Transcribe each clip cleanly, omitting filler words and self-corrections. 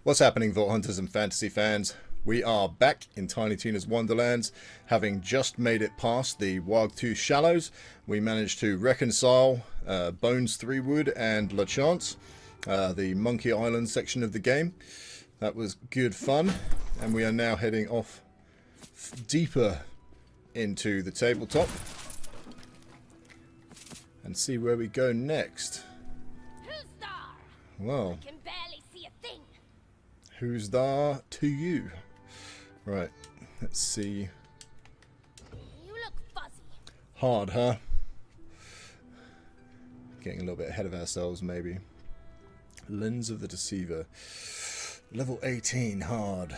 What's happening, Vault Hunters and fantasy fans? We are back in Tiny Tina's Wonderlands, having just made it past the Wildfire Shallows. We managed to reconcile Bones 3 Wood and La Chance, the Monkey Island section of the game. That was good fun, and we are now heading off deeper into the tabletop and see where we go next. Who's there? Well, I can barely see a thing. who's there to you? Right, let's see. You look fuzzy. Hard, huh? Getting a little bit ahead of ourselves, maybe. Lens of the Deceiver. Level 18, hard.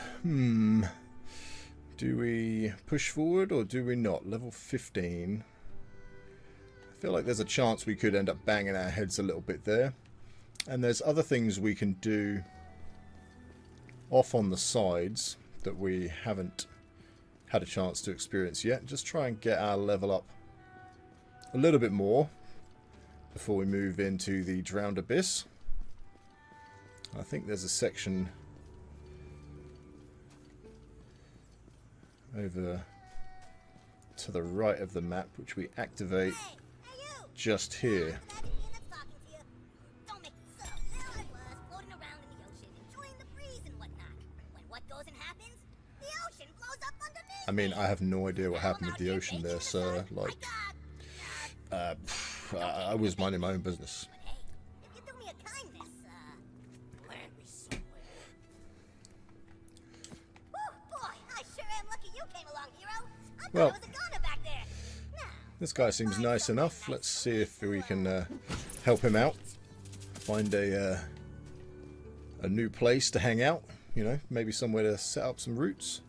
Do we push forward or do we not? Level 15. I feel like there's a chance we could end up banging our heads a little bit there. And there's other things we can do off on the sides that we haven't had a chance to experience yet. Just try and get our level up a little bit more before we move into the Drowned Abyss. I think there's a section over to the right of the map which we activate just here. I mean, I have no idea what happened with the ocean there, sir. Like, I was minding my own business. Well, this guy seems nice enough. Let's see if we can help him out. Find a new place to hang out. You know, maybe somewhere to set up some roots.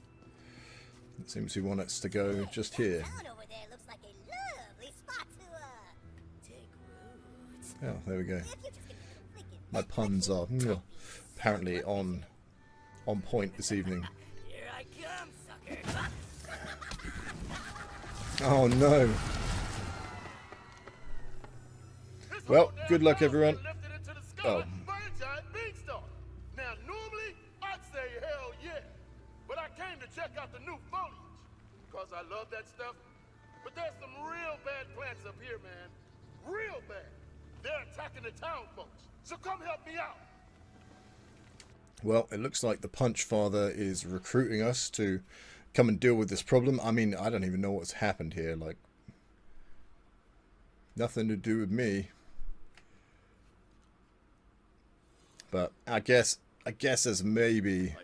It seems he wants us to go just here. Oh, there we go. My puns are apparently on point this evening. Oh no. Well, good luck everyone. Oh. Now normally I'd say hell yeah, but I came to check out the new foliage because I love that stuff. But there's some real bad plants up here, man. Real bad. They're attacking the town folks. So come help me out. Well, it looks like the Punch Father is recruiting us to come and deal with this problem. I mean, I don't even know what's happened here. Like, nothing to do with me. But I guess as maybe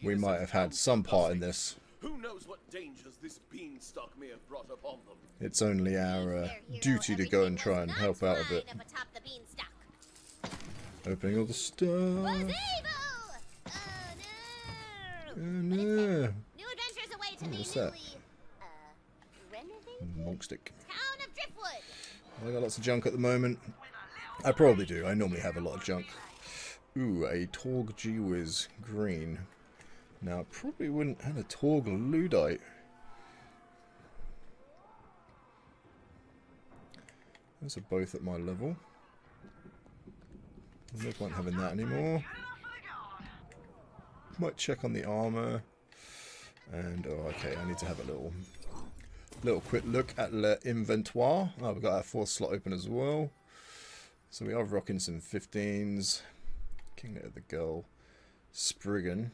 we might have had some part in this. Who knows what dangers this beanstalk may have brought upon them? It's only our duty to go and try and help out a bit. Opening all the stuff. Oh no. What's that? Monk stick. I got lots of junk at the moment. I probably do. I normally have a lot of junk. Ooh, a Torg G-Wiz green. Now, I probably wouldn't have a Torg Ludite. Those are both at my level. No point having that anymore. Might check on the armor. And, oh, okay, I need to have a little quick look at the inventoire. Oh, we've got our 4th slot open as well. So we are rocking some 15s. Kinglet of the Gull. Spriggan.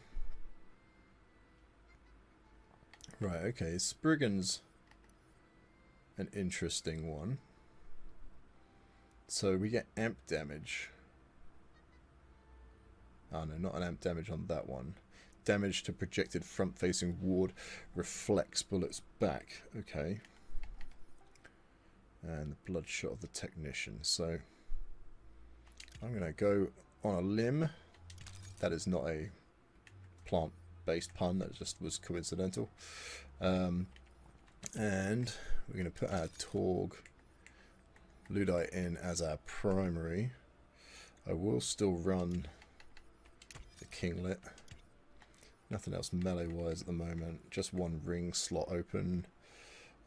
Right, okay, Spriggan's an interesting one. So we get amp damage. Oh no, not an amp damage on that one. Damage to projected front-facing ward reflects bullets back. Okay. And the bloodshot of the technician. So I'm going to go on a limb. That is not a plant-based pun. That just was coincidental. And we're going to put our Torg Ludite in as our primary. I will still run the Kinglet. Nothing else melee-wise at the moment. Just one ring slot open.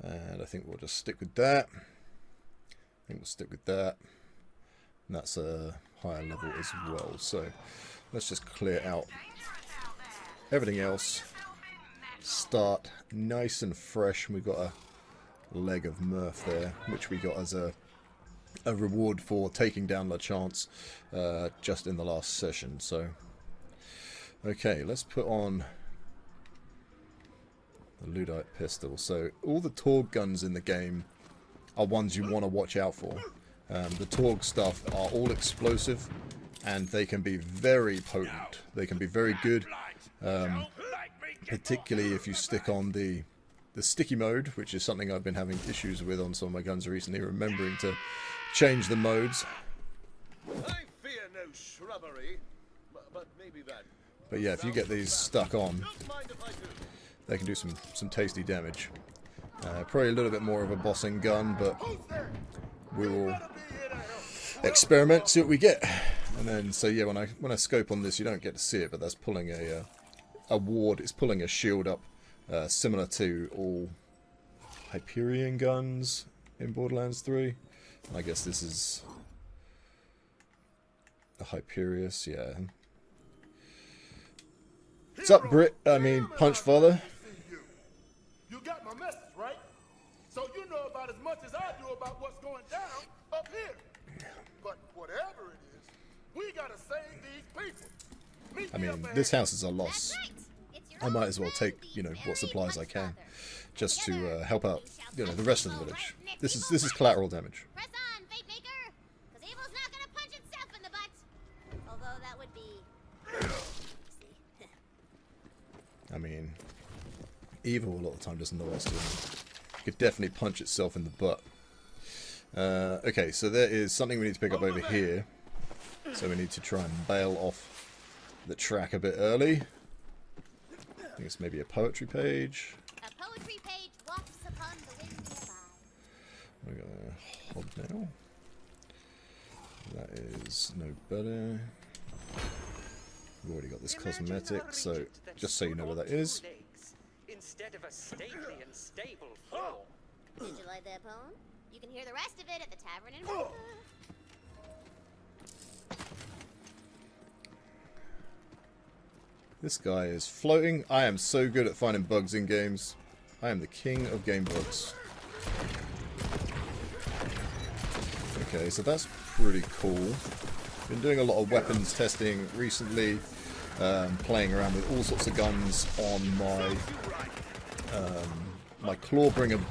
And I think we'll just stick with that. And that's a higher level as well. So let's just clear out everything else. Start nice and fresh. We've got a leg of Murph there, which we got as a reward for taking down LeChance just in the last session. So, okay, let's put on the Luddite pistol. So all the Torg guns in the game are ones you want to watch out for. The Torg stuff are all explosive, and they can be very potent. They can be very good, particularly if you stick on the sticky mode, which is something I've been having issues with on some of my guns recently, remembering to change the modes. I fear no shrubbery, but maybe that. But yeah, if you get these stuck on, they can do some tasty damage. Probably a little bit more of a bossing gun, but we will experiment, see what we get. And then, so yeah, when I scope on this, you don't get to see it, but that's pulling a ward. It's pulling a shield up, similar to all Hyperion guns in Borderlands 3. I guess this is a Hyperius, yeah. What's up, Brit? I mean, Punch Father. You got my message, right? So you know about as much as I do about what's going down up here. But whatever it is, we gotta save these people. Meet I me up mean, ahead. this house is a loss. I might as well take, you know, what supplies I can, just to help out, you know, the rest of the village. This is collateral damage. Press on, fate maker, because evil's not gonna punch itself in the butt. Although that would be. I mean, evil a lot of the time doesn't know what it's doing. It could definitely punch itself in the butt. Okay, so there is something we need to pick up over here. So we need to try and bail off the track a bit early. I think it's maybe a poetry page. A poetry page wafts upon the wind nearby. We're gonna hold now. That is no better. We've already got this cosmetic, so just so you know what that is. Instead of a stately and stable floor. Did you like that poem? You can hear the rest of it at the tavern in Wildfire. This guy is floating. I am so good at finding bugs in games. I am the king of game bugs. Okay, so that's pretty cool. Been doing a lot of weapons testing recently, playing around with all sorts of guns on my my Clawbringer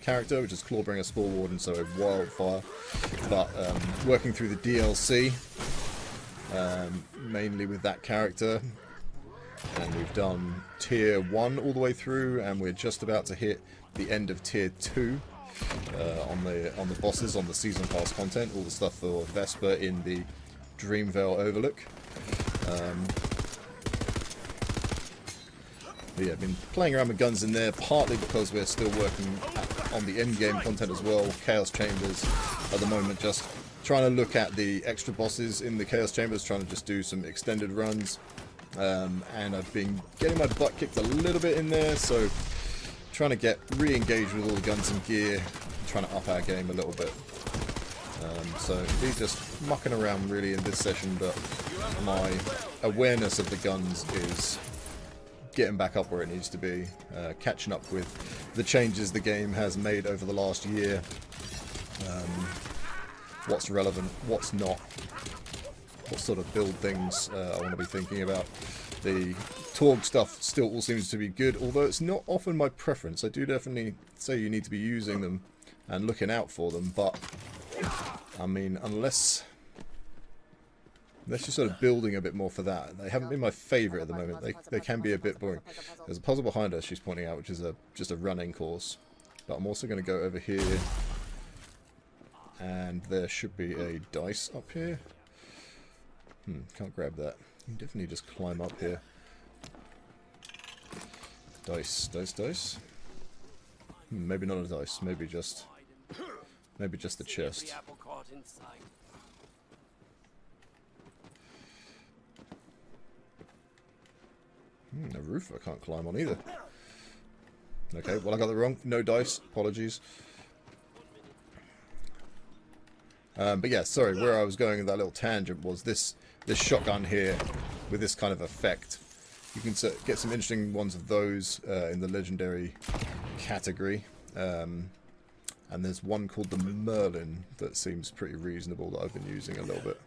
character, which is Clawbringer Spore Warden, so a Wildfire. But working through the DLC, mainly with that character. And we've done tier 1 all the way through, and we're just about to hit the end of tier 2 on the bosses, on the season pass content, all the stuff for Vesper in the Dreamvale Overlook. But yeah, I've been playing around with guns in there, partly because we're still working on the end game content as well, Chaos Chambers at the moment, just trying to look at the extra bosses in the Chaos Chambers, trying to just do some extended runs. And I've been getting my butt kicked a little bit in there, so trying to get re-engaged with all the guns and gear, trying to up our game a little bit. So we're just mucking around really in this session, but my awareness of the guns is getting back up where it needs to be, catching up with the changes the game has made over the last year, what's relevant, what's not. What sort of build things I want to be thinking about. The Torg stuff still all seems to be good, although it's not often my preference. I do definitely say you need to be using them and looking out for them, but I mean, unless you're sort of building a bit more for that. They haven't been my favourite at the moment. They can be a bit boring. There's a puzzle behind us she's pointing out, which is just a running course. But I'm also going to go over here, and there should be a dice up here. Can't grab that. You can definitely just climb up here. Dice, dice, dice. Maybe not a dice. Maybe just the chest. A roof I can't climb on either. Okay, well I got that wrong. No dice. Apologies. But yeah, sorry. Where I was going with that little tangent was this shotgun here with this kind of effect. You can get some interesting ones of those in the legendary category. And there's one called the Merlin that seems pretty reasonable that I've been using a little bit.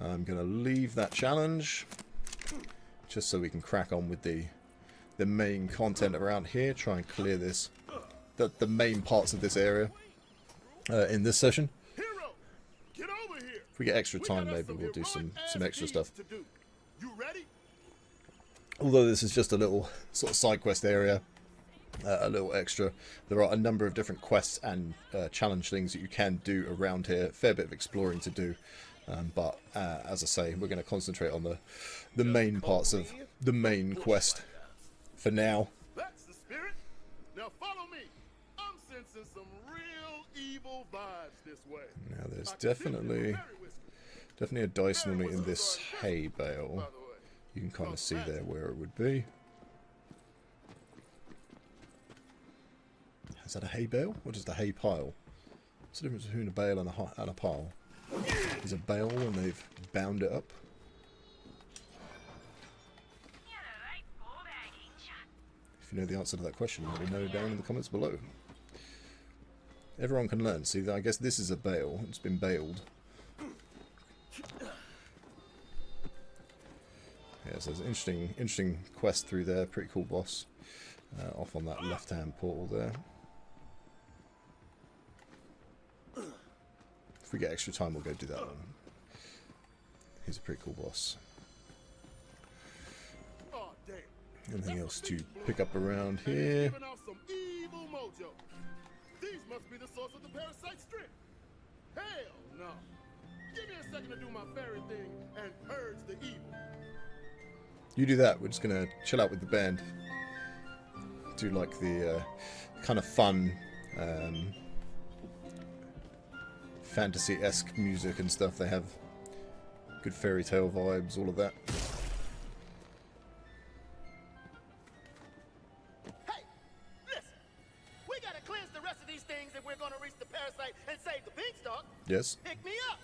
I'm going to leave that challenge just so we can crack on with the main content around here. Try and clear this, the main parts of this area in this session. If we get extra time, maybe we'll do some extra stuff. Although this is just a little sort of side quest area, a little extra. There are a number of different quests and challenge things that you can do around here. Fair bit of exploring to do, but as I say, we're going to concentrate on the main parts of the main quest for now. That's the spirit. Now follow me. I'm sensing some real evil vibes this way. Now there's definitely a dice normally in this hay bale. You can kind of see there where it would be. Is that a hay bale or just a hay pile? What's the difference between a bale and a pile? Is a bale when they've bound it up? If you know the answer to that question, let me know down in the comments below. Everyone can learn. See, I guess this is a bale. It's been baled. Yeah, so there's an interesting quest through there. Pretty cool boss. Off on that left-hand portal there. If we get extra time, we'll go do that one. He's a pretty cool boss. Anything else to pick up around here? These must be the source of the parasite strip. Hell no. Give me a second to do my fairy thing and purge the evil. You do that. We're just gonna chill out with the band. Do like the kind of fun fantasy-esque music and stuff. They have good fairy tale vibes, all of that. Hey, listen. We gotta cleanse the rest of these things if we're gonna reach the parasite and save the beanstalk. Yes. Pick me up.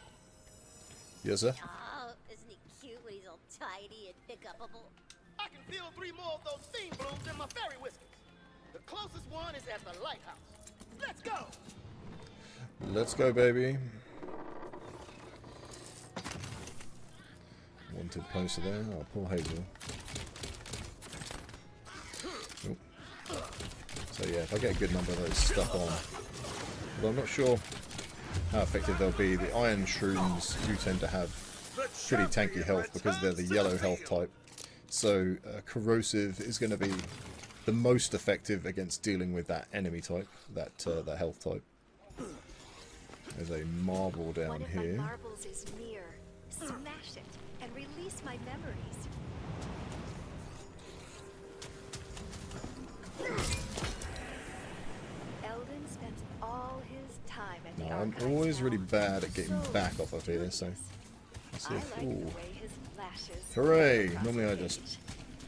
Yes, sir. Oh, isn't he cute when he's all tidy and pick-upable? I can feel 3 more of those steam blooms in my fairy whiskers. The closest one is at the lighthouse. Let's go. Let's go, baby. Wanted poster there. Oh, poor Hazel. Oh. So yeah, if I get a good number of those stuck on, but I'm not sure how effective they'll be. The iron shrooms do tend to have pretty tanky health because they're the yellow health type. So corrosive is going to be the most effective against dealing with that enemy type, that health type. There's a marble down here. My marbles is near. Smash it and release my memories. Eldon spends all his time at the Now, I'm archives always now. really bad at getting back off of here, so let's see I if... like Ooh. the way his lashes Hooray! across Normally I the just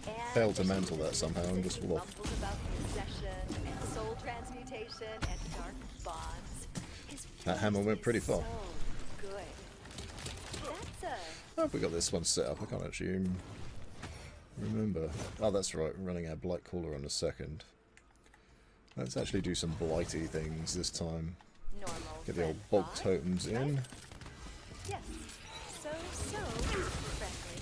page. fail to And mantle that somehow and just fall off. mumbles about possession and soul transmutation and dark bonds. His That hammer face went pretty is far. So good. That's Oh, if we got this one set up, I can't actually remember. Oh, that's right, we're running our Blight Caller on a second. Let's actually do some blighty things this time. normal. Get the old red bulk bot, totems in. right? Yes. So friendly.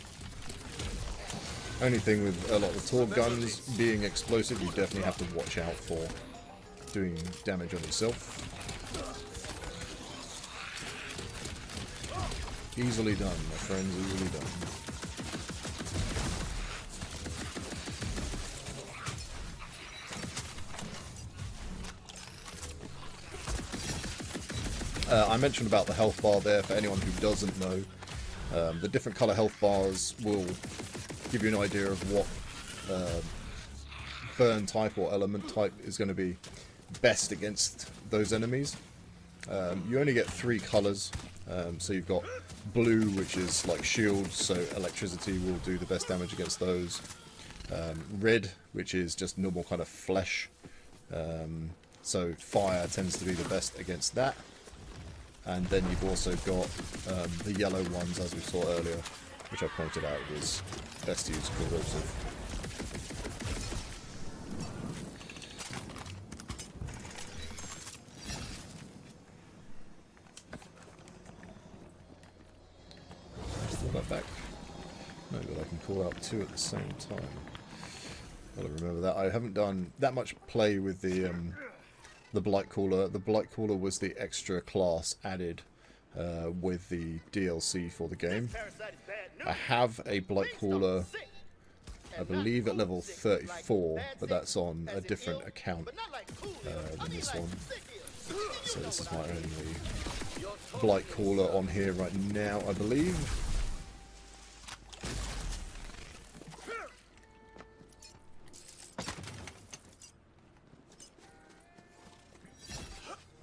Only thing with a lot of the Torg guns being explosive, you definitely have to watch out for doing damage on yourself. Easily done, my friends, easily done. I mentioned about the health bar there for anyone who doesn't know. The different colour health bars will give you an idea of what burn type or element type is going to be best against those enemies. You only get 3 colours, so you've got blue, which is like shield, so electricity will do the best damage against those. Red, which is just normal kind of flesh, so fire tends to be the best against that. and then you've also got the yellow ones, as we saw earlier, which I pointed out was best to use corrosive. That back. No, but I can call out two at the same time. Gotta remember that. I haven't done that much play with the Blightcaller. The Blightcaller was the extra class added with the DLC for the game. I have a Blightcaller, I believe, at level 34, but that's on a different account than this one. So this is my only Blightcaller on here right now, I believe.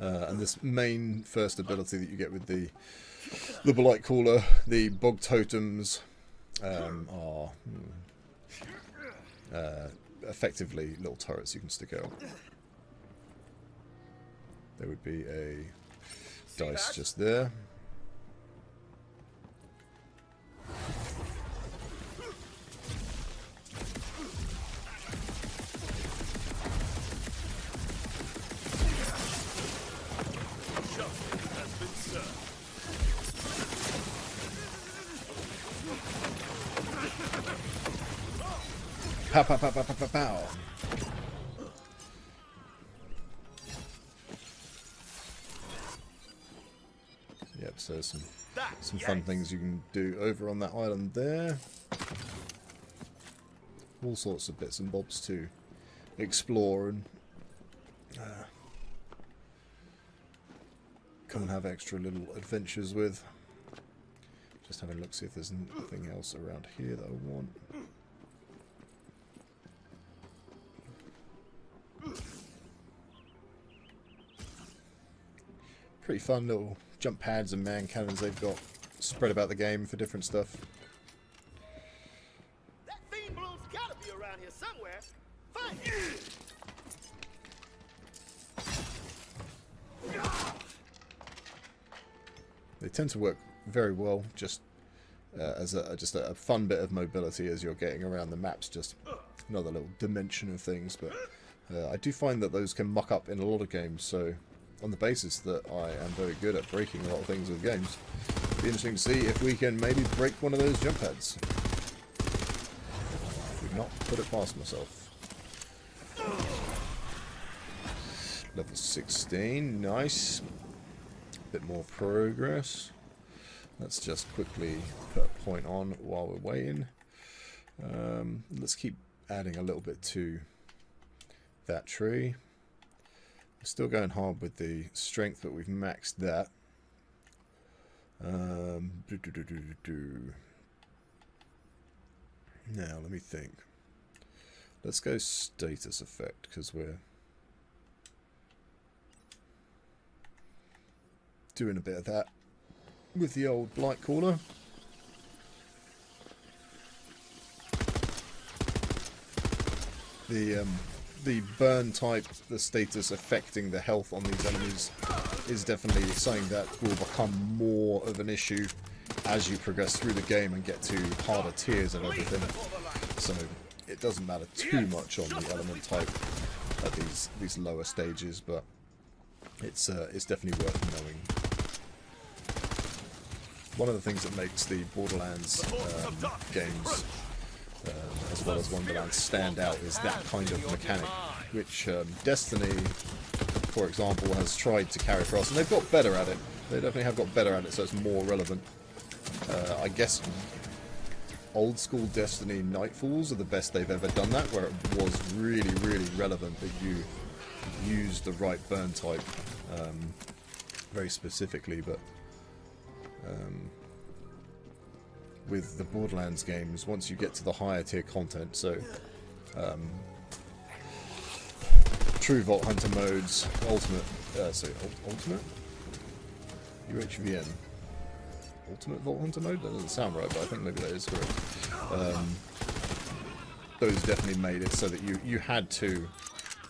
And this main first ability that you get with the Blightcaller, the Bog Totems, are effectively little turrets you can stick out. There would be a dice just there. Pow, pow, pow, pow, pow, pow, pow. Yep, so some fun things you can do over on that island there. All sorts of bits and bobs to explore and come and have extra little adventures with. Just having a look, see if there's anything else around here that I want. Pretty fun little jump pads and man cannons they've got spread about the game for different stuff. That fiend bloom's gotta be around here somewhere. Fight! They tend to work very well just as a fun bit of mobility as you're getting around the maps. Just another little dimension of things, but I do find that those can muck up in a lot of games, so on the basis that I am very good at breaking a lot of things with games, it'll be interesting to see if we can maybe break one of those jump pads. Would not put it past myself. Level 16, nice. Bit more progress. Let's just quickly put a point on while we're waiting. Let's keep adding a little bit to that tree. We're still going hard with the strength, but we've maxed that. Now, let me think. Let's go status effect, because we're doing a bit of that with the old Blightcaller. The burn type, the status affecting the health on these enemies is definitely something that will become more of an issue as you progress through the game and get to harder tiers and everything. So it doesn't matter too much on the element type at these lower stages, but it's definitely worth knowing. One of the things that makes the Borderlands games, as well as Wonderlands, stand out is that kind of mechanic, which Destiny, for example, has tried to carry across, and they've got better at it. They definitely have got better at it, so it's more relevant. I guess old school Destiny Nightfalls are the best they've ever done that, where it was really, really relevant that you used the right burn type very specifically, but with the Borderlands games, once you get to the higher tier content, so true Vault Hunter modes, ultimate, ultimate? UHVN. Ultimate Vault Hunter mode? That doesn't sound right, but I think maybe that is correct. Those definitely made it so that you had to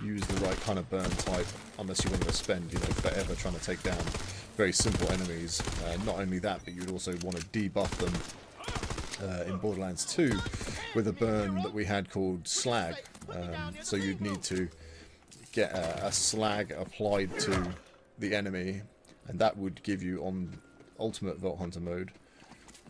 use the right kind of burn type, unless you want to spend, you know, forever trying to take down very simple enemies. Not only that, but you'd also want to debuff them in Borderlands 2 with a burn that we had called slag. So you'd need to get a slag applied to the enemy, and that would give you, on Ultimate Vault Hunter mode,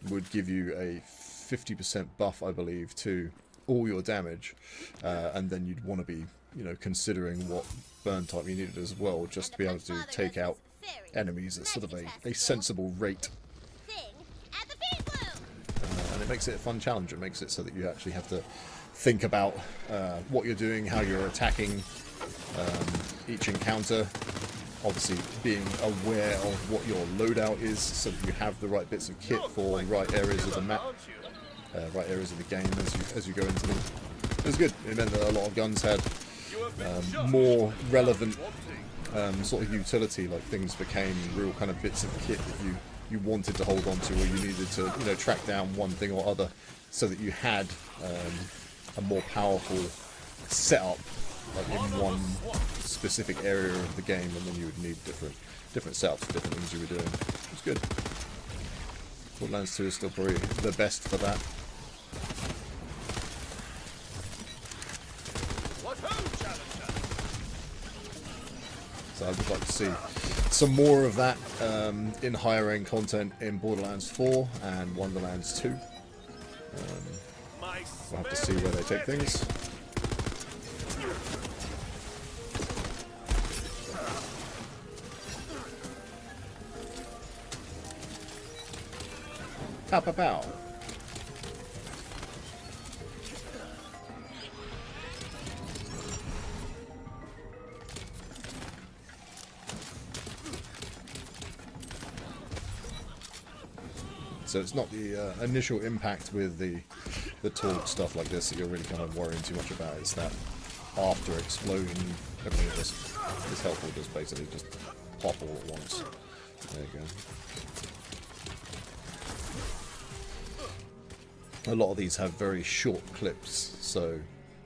would give you a 50% buff, I believe, to all your damage, and then you'd want to be, you know, considering what burn type you needed as well, just to be able to take out enemies at sort of a sensible rate. And it makes it a fun challenge. It makes it so that you actually have to think about what you're doing, how you're attacking each encounter. Obviously being aware of what your loadout is, so that you have the right bits of kit for the right areas of the map, right areas of the game as you go into them. It was good. It meant that a lot of guns had more relevant sort of utility, like things became real kind of bits of kit that you wanted to hold on to, or you needed to, you know, track down one thing or other, so that you had a more powerful setup, like in one specific area of the game, and then you would need different setups for different things you were doing. It was good. Wonderlands 2 is still probably the best for that. So I would like to see some more of that in higher end content in Borderlands 4 and Wonderlands 2. We'll have to see where they take things. Pow pow pow. So it's not the initial impact with the torque stuff like this that you're really kind of worrying too much about. It's that after explosion, everything this health will just basically just pop all at once. There you go. A lot of these have very short clips, so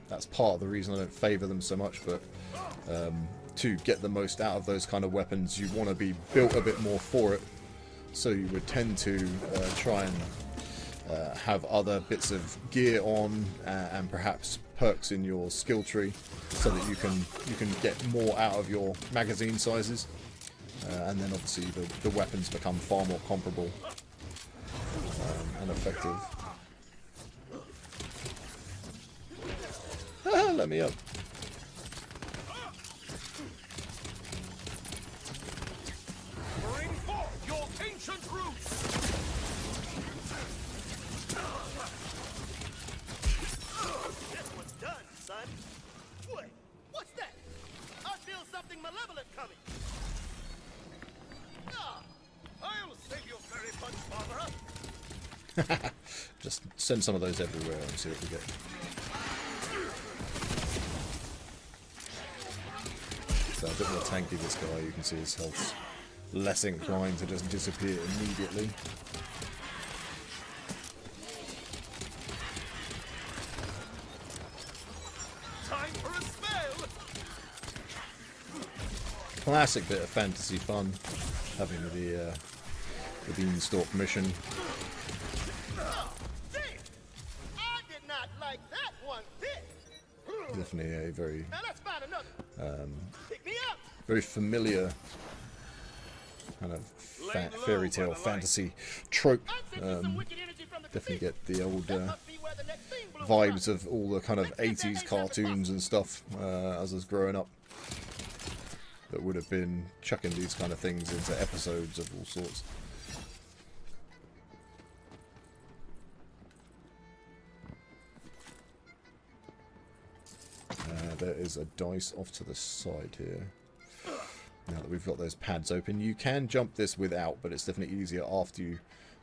that's part of the reason I don't favour them so much. But to get the most out of those kind of weapons, you want to be built a bit more for it. So you would tend to try and have other bits of gear on, and perhaps perks in your skill tree, so that you can get more out of your magazine sizes, and then obviously the weapons become far more comparable and effective. Let me up. Just send some of those everywhere and see what we get. So a bit more tanky, this guy. You can see his health's less inclined to just disappear immediately. Time for a spell. Classic bit of fantasy fun, having the beanstalk mission. Definitely a very very familiar kind of fairy tale fantasy trope. Definitely get the old vibes of all the kind of 80s cartoons and stuff as I was growing up, that would have been chucking these kind of things into episodes of all sorts. There is a dice off to the side here. Now that we've got those pads open, you can jump this without, but it's definitely easier after you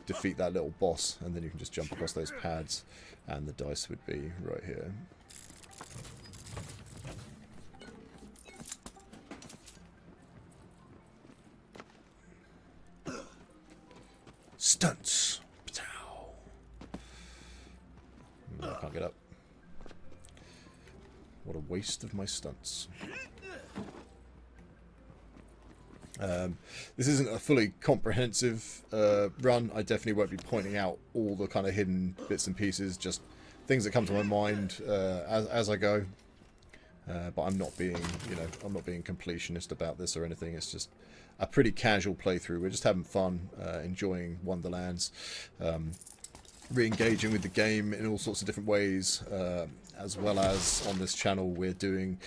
defeat that little boss, and then you can just jump across those pads, and the dice would be right here. Stunts. I can't get up. What a waste of my stunts. This isn't a fully comprehensive run. I definitely won't be pointing out all the kind of hidden bits and pieces, just things that come to my mind as I go. But I'm not being, you know, I'm not being completionist about this or anything. It's just a pretty casual playthrough. We're just having fun, enjoying Wonderlands, re-engaging with the game in all sorts of different ways, as well as on this channel we're doing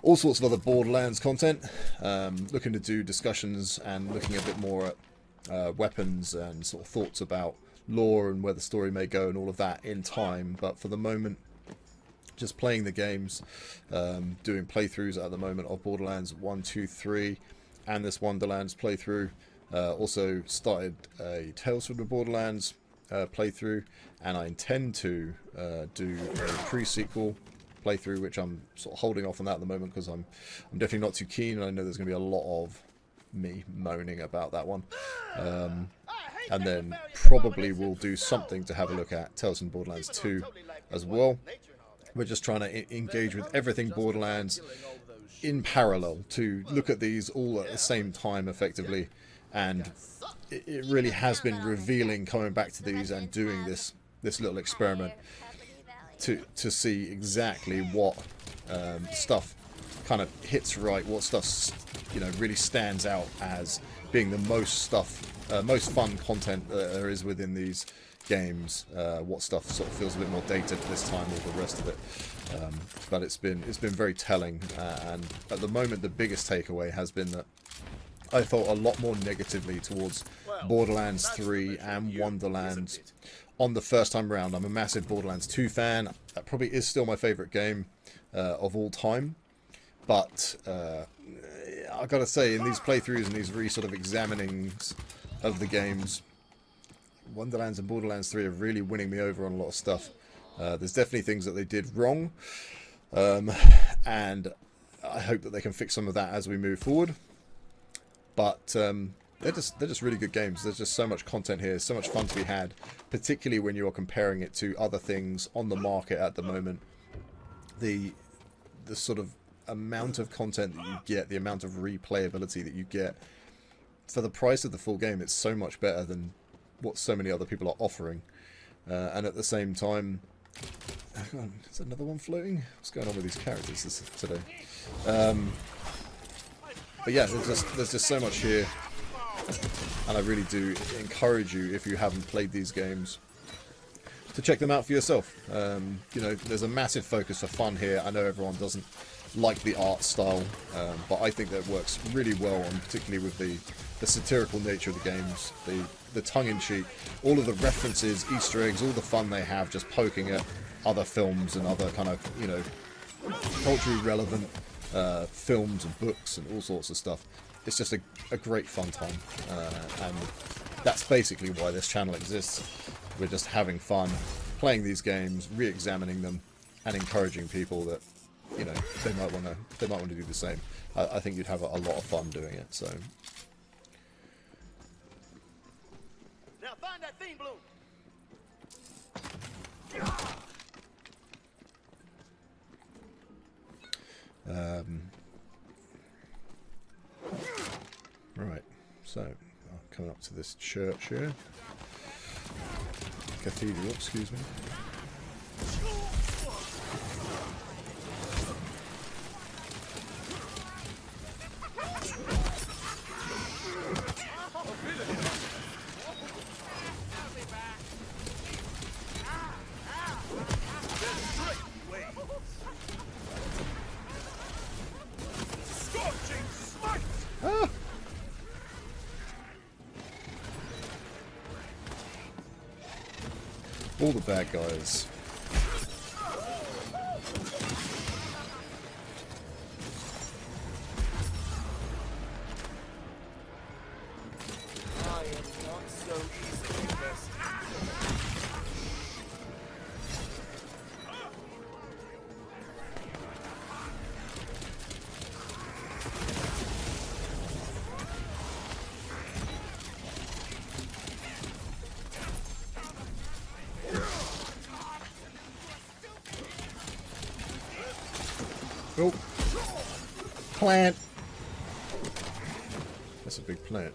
all sorts of other Borderlands content, looking to do discussions and looking a bit more at weapons and sort of thoughts about lore and where the story may go and all of that in time. But for the moment, just playing the games, doing playthroughs at the moment of Borderlands 1, 2, 3 and this Wonderlands playthrough. Also started a Tales from the Borderlands playthrough, and I intend to do a pre-sequel playthrough, which I'm sort of holding off on that at the moment because I'm definitely not too keen, and I know there's going to be a lot of me moaning about that one. And then probably we'll do something to have a look at Tales from Borderlands 2 as well. We're just trying to engage with everything Borderlands in parallel, to look at these all at the same time effectively, and it really has been revealing coming back to these and doing this little experiment to see exactly what stuff kind of hits right, what stuff, you know, really stands out as being the most fun content that there is within these games, what stuff sort of feels a bit more dated this time, all the rest of it. But it's been very telling, and at the moment the biggest takeaway has been that I felt a lot more negatively towards Borderlands 3 and Wonderlands on the first time round. I'm a massive Borderlands 2 fan. That probably is still my favourite game of all time. But I've got to say, in these playthroughs and these sort of examinings of the games, Wonderlands and Borderlands 3 are really winning me over on a lot of stuff. There's definitely things that they did wrong, and I hope that they can fix some of that as we move forward. But they're just really good games. There's just so much content here, so much fun to be had, particularly when you are comparing it to other things on the market at the moment. The sort of amount of content that you get, the amount of replayability that you get for the price of the full game, it's so much better than what so many other people are offering. And at the same time, hang on, is another one floating? What's going on with these characters today? But yeah, there's just so much here, and I really do encourage you, if you haven't played these games, to check them out for yourself. You know, there's a massive focus for fun here. I know everyone doesn't like the art style, but I think that works really well, and particularly with the satirical nature of the games, the tongue-in-cheek, all of the references, Easter eggs, all the fun they have just poking at other films and other kind of, you know, culturally relevant films and books and all sorts of stuff. It's just a great fun time, and that's basically why this channel exists. We're just having fun, playing these games, re-examining them, and encouraging people that, you know, they might want to do the same. I think you'd have a lot of fun doing it. So Now find that theme bloom. right, so coming up to this church here, cathedral, excuse me. All the bad guys. I am not so easily bested. Oh! Plant! That's a big plant.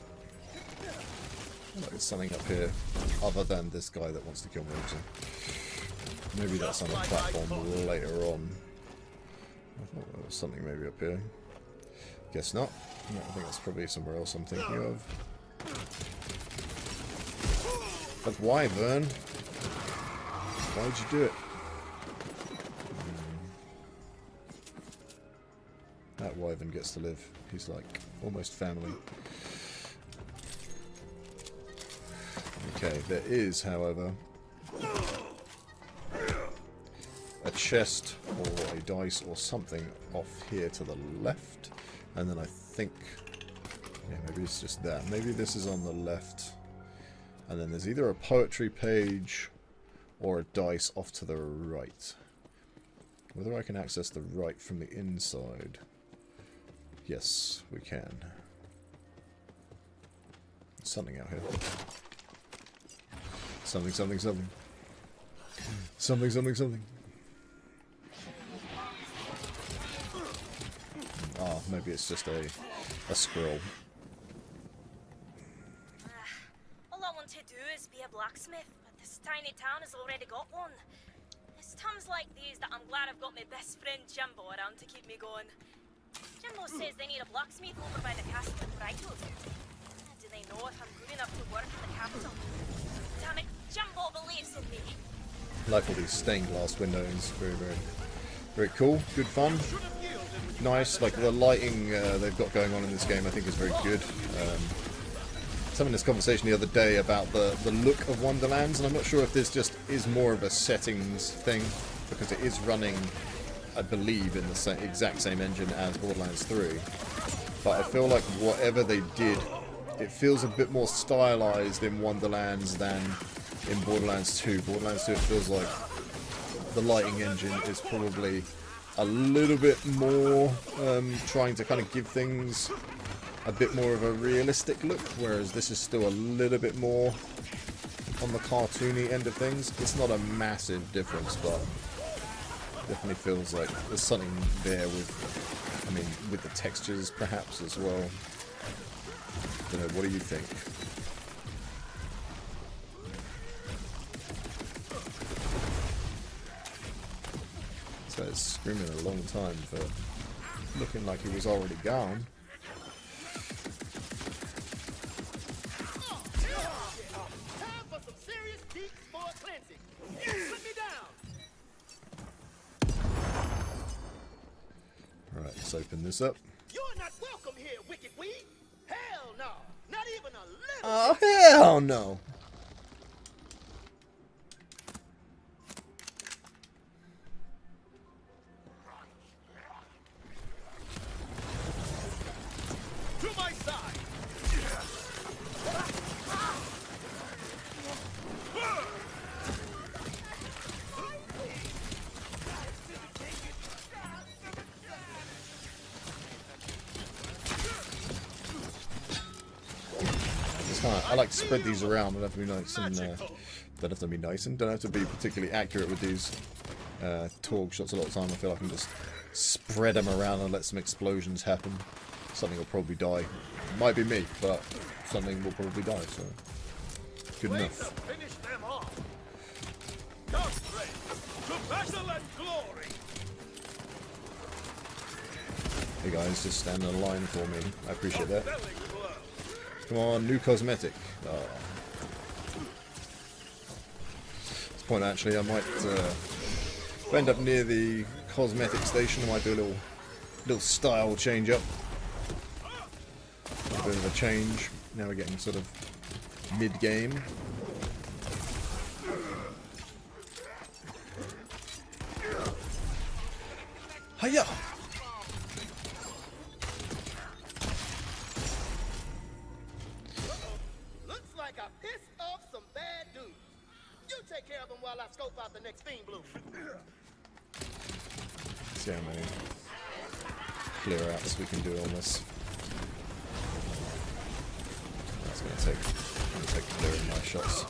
Oh, there's something up here other than this guy that wants to kill me. So maybe that's on a platform later on. I thought there was something maybe up here. Guess not. No, I think that's probably somewhere else I'm thinking of. But why, Vern? Why'd you do it? That wyvern gets to live. He's like almost family. Okay, there is, however, a chest or a dice or something off here to the left. And then I think, yeah, maybe it's just that. Maybe this is on the left. And then there's either a poetry page or a dice off to the right. Whether I can access the right from the inside. Yes, we can. There's something out here. Something, something, something. Something, something, something. Oh, maybe it's just a scroll. All I want to do is be a blacksmith, but this tiny town has already got one. It's times like these that I'm glad I've got my best friend Jimbo around to keep me going. Jimbo says they need a blacksmith over by the castle in Brightwood. Do they know if I'm good enough to work in the capital? Damn it, Jimbo believes in me. Like all these stained glass windows, very, very, very cool, good fun, nice. Like the lighting they've got going on in this game, I think is very good. Having this conversation the other day about the look of Wonderlands, and I'm not sure if this just is more of a settings thing because it is running, I believe, in the exact same engine as Borderlands 3. But I feel like whatever they did, it feels a bit more stylized in Wonderlands than in Borderlands 2. Borderlands 2, it feels like the lighting engine is probably a little bit more trying to kind of give things a bit more of a realistic look, whereas this is still a little bit more on the cartoony end of things. It's not a massive difference, but definitely feels like there's something there with, I mean, with the textures perhaps as well. Don't know, what do you think? So it's screaming a long time for looking like he was already gone. Time for some serious deep sport cleansing. Put me down. Alright, let's open this up. You're not welcome here, wicked weed. Hell no. Not even a little. Oh, hell no! To my side. I like to spread these around. Don't have to be nice and don't have to be nice and don't have to be particularly accurate with these torg shots. A lot of time I feel like I can just spread them around and let some explosions happen. Something will probably die. Might be me, but something will probably die. So good enough. Finish them off. Come straight to battle and glory. Hey guys, just stand in line for me. I appreciate that. Come on, new cosmetic. Oh. At this point, actually, I might end up near the cosmetic station. I might do a little style change up. A bit of a change. Now we're getting sort of mid-game. Hiya! Take care of them while I scope out the next fiend blue. See how many clear outs we can do on this. That's going to take clearing my shots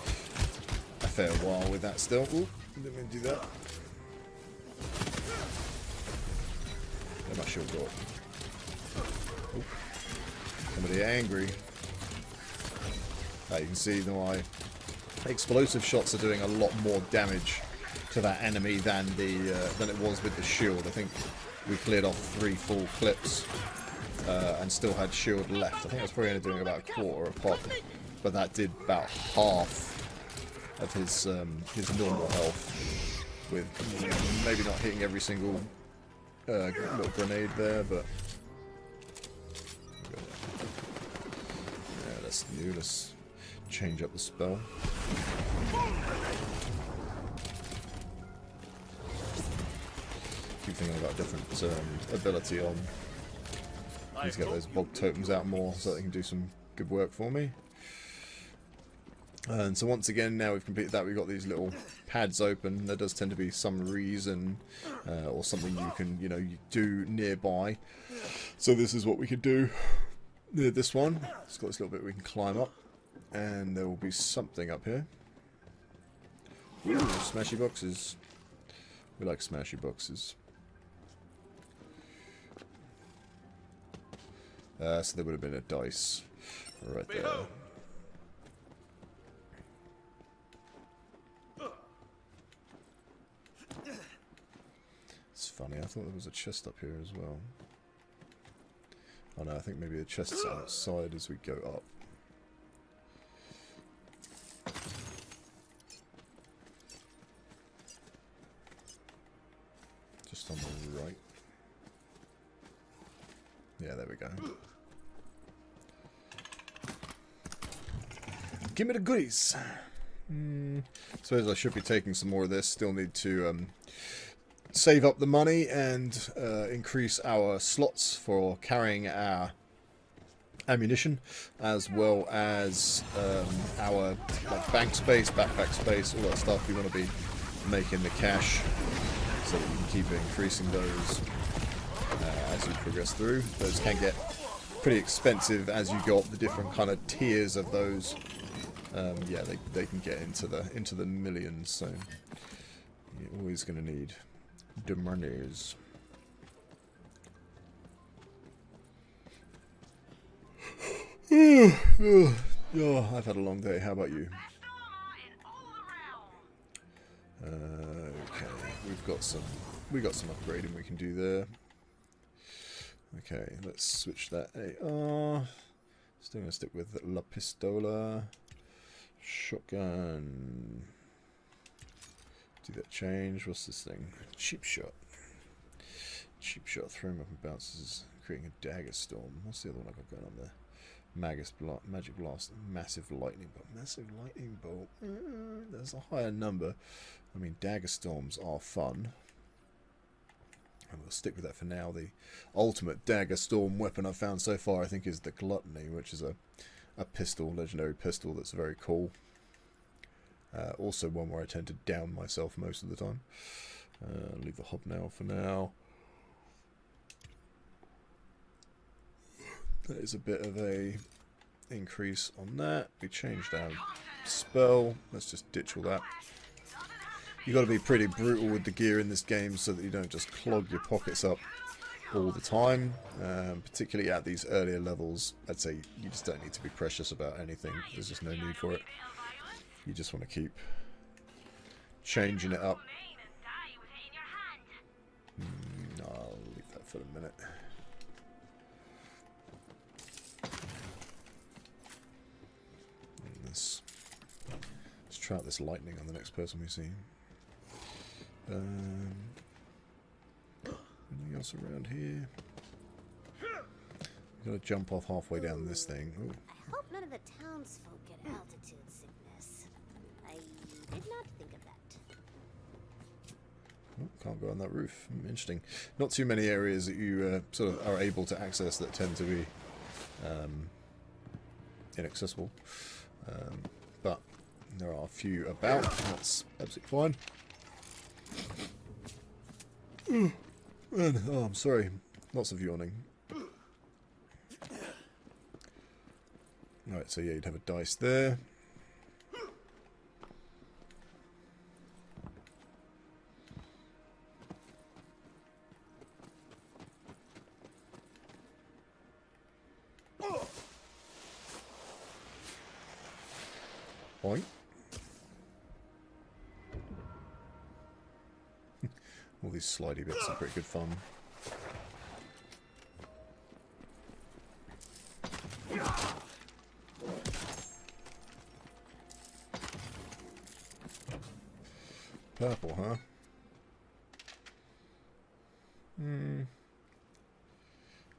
a fair while with that still. Ooh, didn't mean to do that. my shield go up? Oop. Somebody angry. You can see that my explosive shots are doing a lot more damage to that enemy than it was with the shield. I think we cleared off 3 full clips and still had shield left. I think I was probably only doing about a quarter a pop, but that did about half of his normal health, with maybe not hitting every single little grenade there, but yeah, that's new. Let's change up the spell. Keep thinking about a different ability on. Need to get those bog totems out more so they can do some good work for me. And so once again, now we've completed that, we've got these little pads open. There does tend to be some reason or something you can, you do nearby. So this is what we could do near this one. It's got this little bit we can climb up, and there will be something up here. Ooh, smashy boxes. We like smashy boxes. So there would have been a dice right there. It's funny, I thought there was a chest up here as well. Oh no, I think maybe the chest's outside as we go up. Just on the right. Yeah, there we go. Give me the goodies! Suppose I should be taking some more of this. Still need to save up the money and increase our slots for carrying our ammunition, as well as our bank space, backpack space, all that stuff. We want to be making the cash so that we can keep increasing those as you progress through. Those can get pretty expensive as you go up the different kind of tiers of those. Yeah, they can get into the millions, so you're always going to need the monies. Oh, I've had a long day. How about you? Okay, we got some upgrading we can do there. Okay, let's switch that AR. Still gonna stick with La Pistola. Shotgun. Do that change. What's this thing? Cheap shot. Cheap shot. Throw him up and bounces, creating a dagger storm. What's the other one I've got going on there? Magic blast. Massive lightning bolt. Massive lightning bolt. There's a higher number. I mean, dagger storms are fun. And we'll stick with that for now. The ultimate dagger storm weapon I've found so far, I think, is the Gluttony, which is a pistol, legendary pistol that's very cool. Also one where I tend to down myself most of the time. Leave the hobnail for now. That is a bit of a increase on that. We changed our spell. Let's just ditch all that. You've got to be pretty brutal with the gear in this game so that you don't just clog your pockets up all the time. Particularly at these earlier levels, I'd say you just don't need to be precious about anything. There's just no need for it. You just want to keep changing it up. I'll leave that for a minute. Let's try out this lightning on the next person we see. Anything else around here? We've got to jump off halfway down this thing. Ooh. I hope none of the townsfolk get altitude sickness. I did not think of that. Oh, can't go on that roof. Interesting. Not too many areas that you sort of are able to access that tend to be inaccessible. But there are a few about. That's absolutely fine. Oh, I'm sorry. Lots of yawning. Alright, so yeah, you'd have a dice there. Oink. All these slidey bits are pretty good fun. Purple, huh?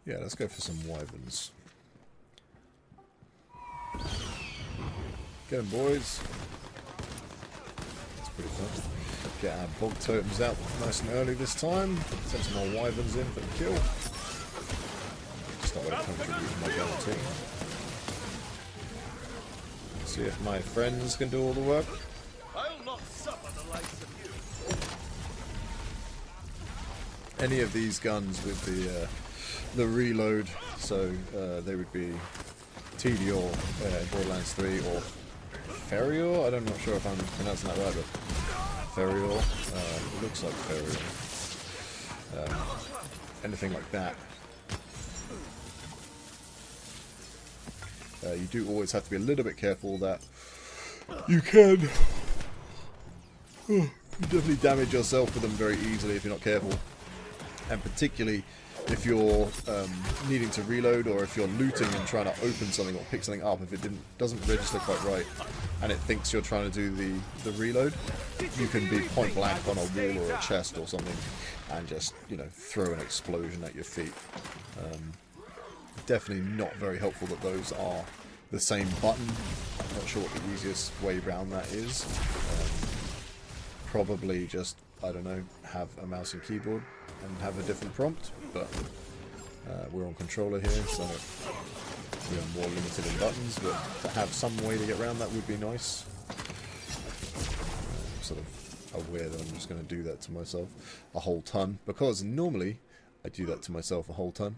Yeah, let's go for some wyverns. Get them, boys. That's pretty fun. Get our bog totems out nice and early this time. Send some more wyverns in for the kill. Just not going to contribute to my gun team. See if my friends can do all the work. I'll not suffer the likes of you. Any of these guns with the reload, so they would be TD or Borderlands 3 or Ferrior. I'm not sure if I'm pronouncing that right, but Ferrior. It looks like Ferrior. Anything like that. You do always have to be a little bit careful that you can definitely damage yourself with them very easily if you're not careful. And particularly if you're needing to reload, or if you're looting and trying to open something or pick something up, if it doesn't register quite right and it thinks you're trying to do the reload, you can be point blank on a wall or a chest or something and just, you know, throw an explosion at your feet. Definitely not very helpful that those are the same button. I'm not sure what the easiest way around that is. Probably just, I don't know, have a mouse and keyboard and have a different prompt, but we're on controller here, so we are more limited in buttons, but to have some way to get around that would be nice. I'm sort of aware that I'm just going to do that to myself a whole ton, because normally I do that to myself a whole ton.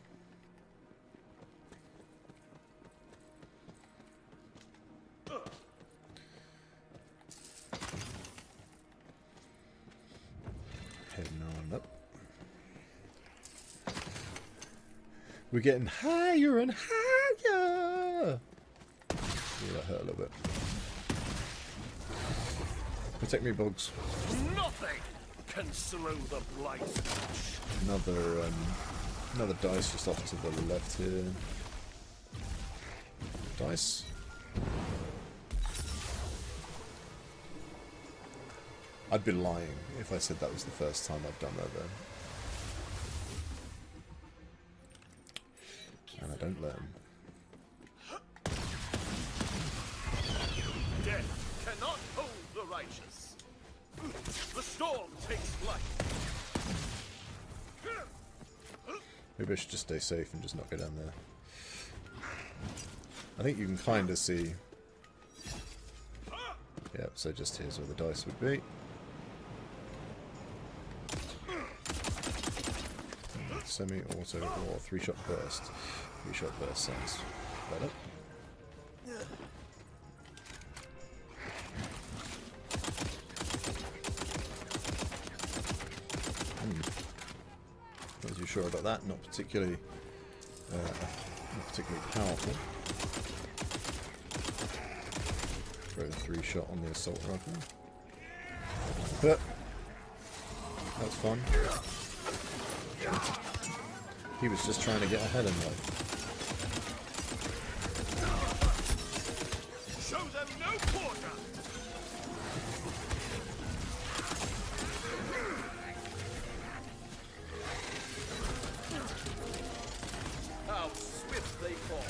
Heading on up. We're getting higher and higher! Yeah, that hurt a little bit. Protect me, bugs. Nothing can slow the blight. Another dice just off to the left here. Dice. I'd be lying if I said that was the first time I've done that though. And I don't learn. Death cannot hold the righteous. The storm takes flight. Maybe I should just stay safe and just not go down there. I think you can kind of see. Yep, so just here's where the dice would be. Semi-auto or 3-shot burst. 3-shot burst sounds better. Not too sure about that. Not particularly powerful. Throw the 3-shot on the assault rifle. But that's fun. He was just trying to get ahead in life. Show them no quarter. How swift they fall.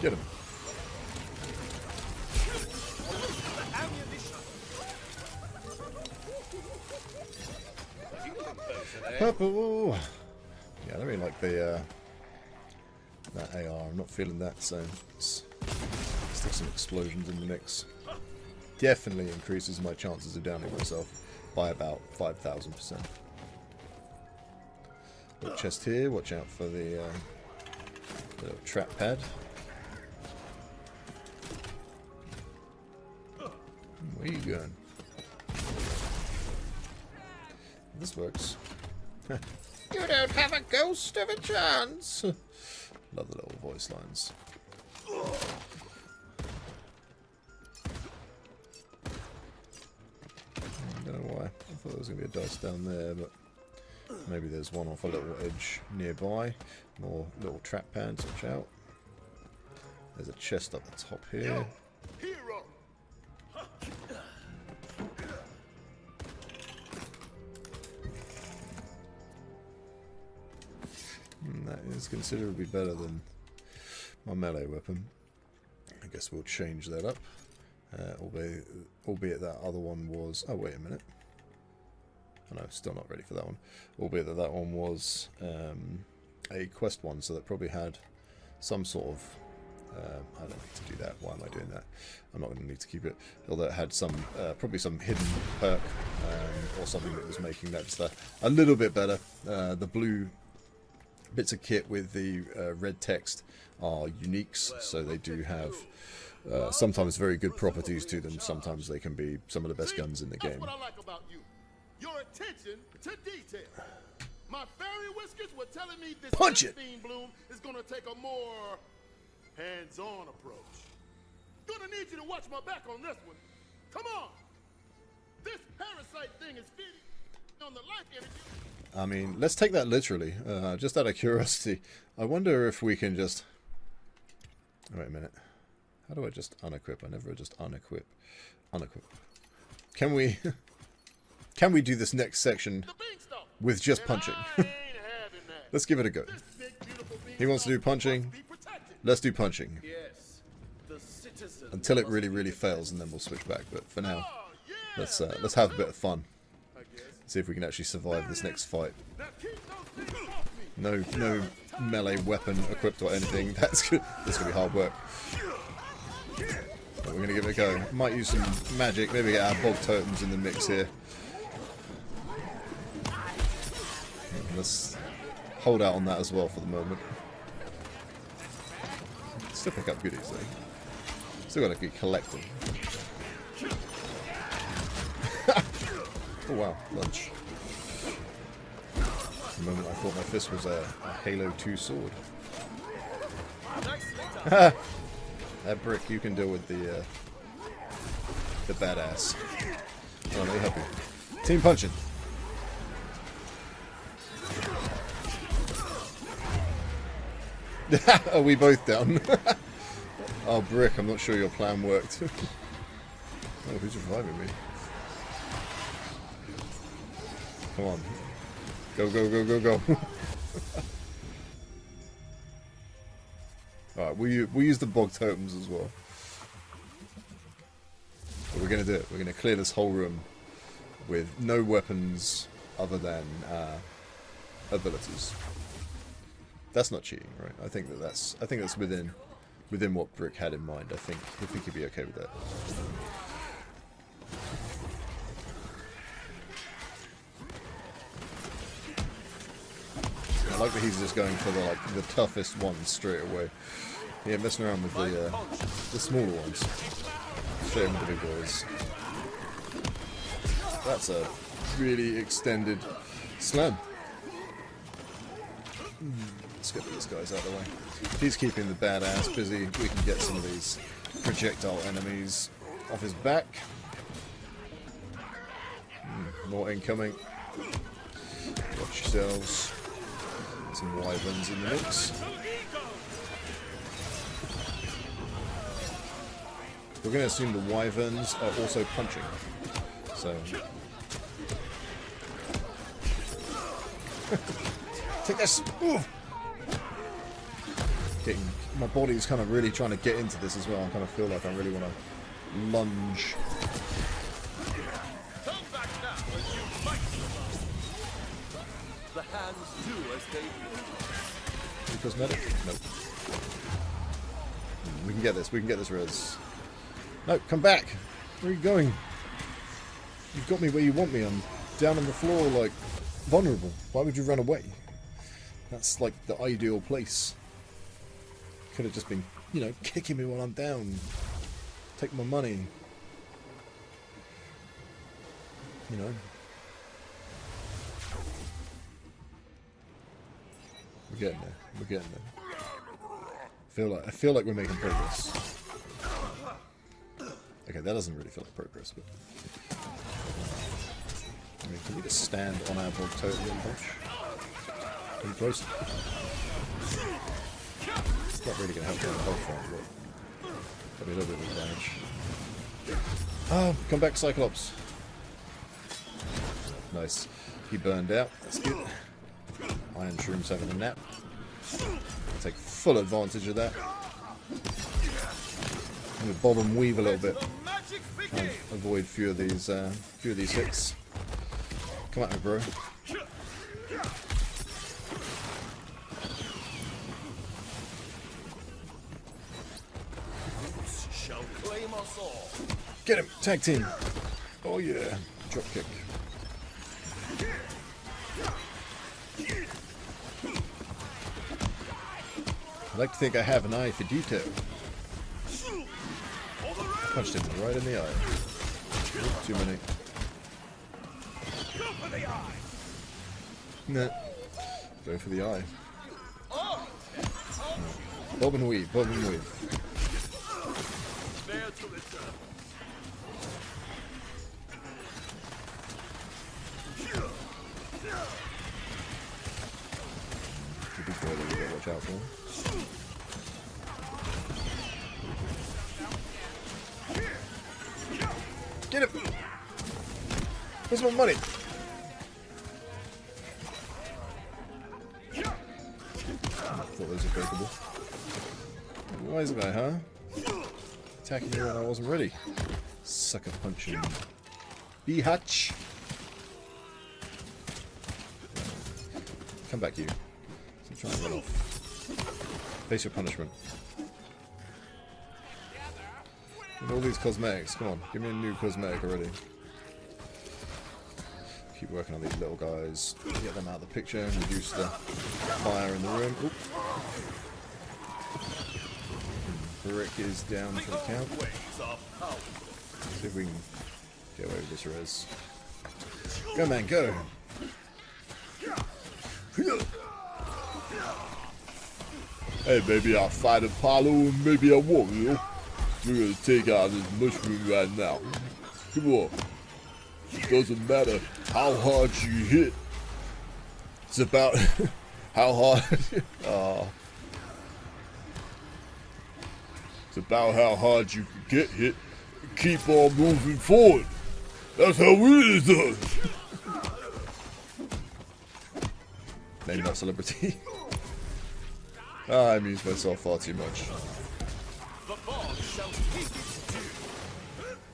Get him. Purple. Yeah, I don't really like the that AR. I'm not feeling that, so let's stick some explosions in the mix. Definitely increases my chances of downing myself by about 5,000%. Little chest here. Watch out for the little trap pad. Where are you going? This works. You don't have a ghost of a chance. Love the little voice lines. I don't know why. I thought there was going to be a dice down there, but maybe there's one off a little edge nearby. More little trap pads, watch out. There's a chest up the top here. Hero. That is considerably better than my melee weapon. I guess we'll change that up. Albeit that other one was... Oh, wait a minute. Oh, no, still not ready for that one. Albeit that one was a quest one, so that probably had some sort of... I don't need to do that. Why am I doing that? I'm not going to need to keep it. Although it had some, probably some hidden perk or something that was making that just a little bit better. The blue bits of kit with the red text are uniques, so they do have sometimes very good properties to them. Sometimes they can be some of the best guns in the game. That's what I like about you. Your attention to detail. My fairy whiskers were telling me this Punch it! Bean Bloom is going to take a more hands-on approach. Gonna need you to watch my back on this one. Come on. This parasite thing is feeding on the life energy. I mean, let's take that literally. Just out of curiosity, I wonder if we can just... Wait a minute. How do I just unequip? I never just unequip. Unequip. Can we... Can we do this next section with just punching? Let's give it a go. He wants to do punching. Let's do punching. Yes, the citizen Until it really, really fails, and then we'll switch back. But for now, let's have a bit of fun. See if we can actually survive this next fight. No melee weapon equipped or anything. That's gonna be hard work. But we're gonna give it a go. Might use some magic. Maybe get our bog totems in the mix here. Let's hold out on that as well for the moment. Still pick up goodies though. Still gotta keep collecting. Oh wow, lunch. For the moment I thought my fist was a Halo 2 sword. That brick, you can deal with the badass. Oh, let me help you. Team punching. Are we both down? Oh, brick, I'm not sure your plan worked. Oh, who's reviving me? Come on. Go, go, go, go, go. Alright, we'll use the bog totems as well. But we're going to do it. We're going to clear this whole room with no weapons other than abilities. That's not cheating, right? I think that's within what Brick had in mind. I think he'd be okay with that. I like that he's just going for the toughest ones straight away. Yeah, messing around with the smaller ones. Straight into the big boys. That's a really extended slam. Let's get these guys out of the way. If he's keeping the badass busy, we can get some of these projectile enemies off his back. More incoming. Watch yourselves. Some wyverns in the mix. We're going to assume the wyverns are also punching. So... Take this! Ooh. My body's kind of really trying to get into this as well. I kind of feel like I really want to lunge. come back now as you might survive. The hands do as they do. Cosmetic? Nope. We can get this. We can get this res. No, come back. Where are you going? You've got me where you want me. I'm down on the floor, like, vulnerable. Why would you run away? That's like the ideal place. Could have just been, you know, kicking me while I'm down. Take my money. You know. We're getting there. We're getting there. I feel like we're making progress. Okay, that doesn't really feel like progress, but I mean, can we just stand on our bog totally and punch? Pretty close. It's not really going to help on the whole front, but probably a little bit of damage. Oh, come back, Cyclops. Nice. He burned out. That's good. Iron Shroom's having a nap. I'll take full advantage of that. I'm going to bob and weave a little bit. Try and avoid a few of these hits. Come at me, bro. Get him! Tag team! Oh yeah! Drop kick. I like to think I have an eye for detail. Punched him right in the eye. Ooh, too many. Nah. Go for the eye. No. Bob and weave, bob and weave. Big boy that we gotta watch out for. Get him! Where's my money? Thought those were breakable. Wise guy, huh? Attacking me when I wasn't ready. Sucker punching. Bihatch! Come back, you. I'm trying to run off. Face your punishment. With all these cosmetics, come on, give me a new cosmetic already. Keep working on these little guys, get them out of the picture, reduce the fire in the room. Oop. Brick is down for the count. See if we can get away with this res. Go, man, go! Hey, maybe I'll fight Apollo and maybe I won't, you know? We're gonna take out this mushroom right now. Come on. It doesn't matter how hard you hit. It's about how hard. It's about how hard you can get hit and keep on moving forward. That's how it is done. Maybe not celebrity. I amuse myself far too much.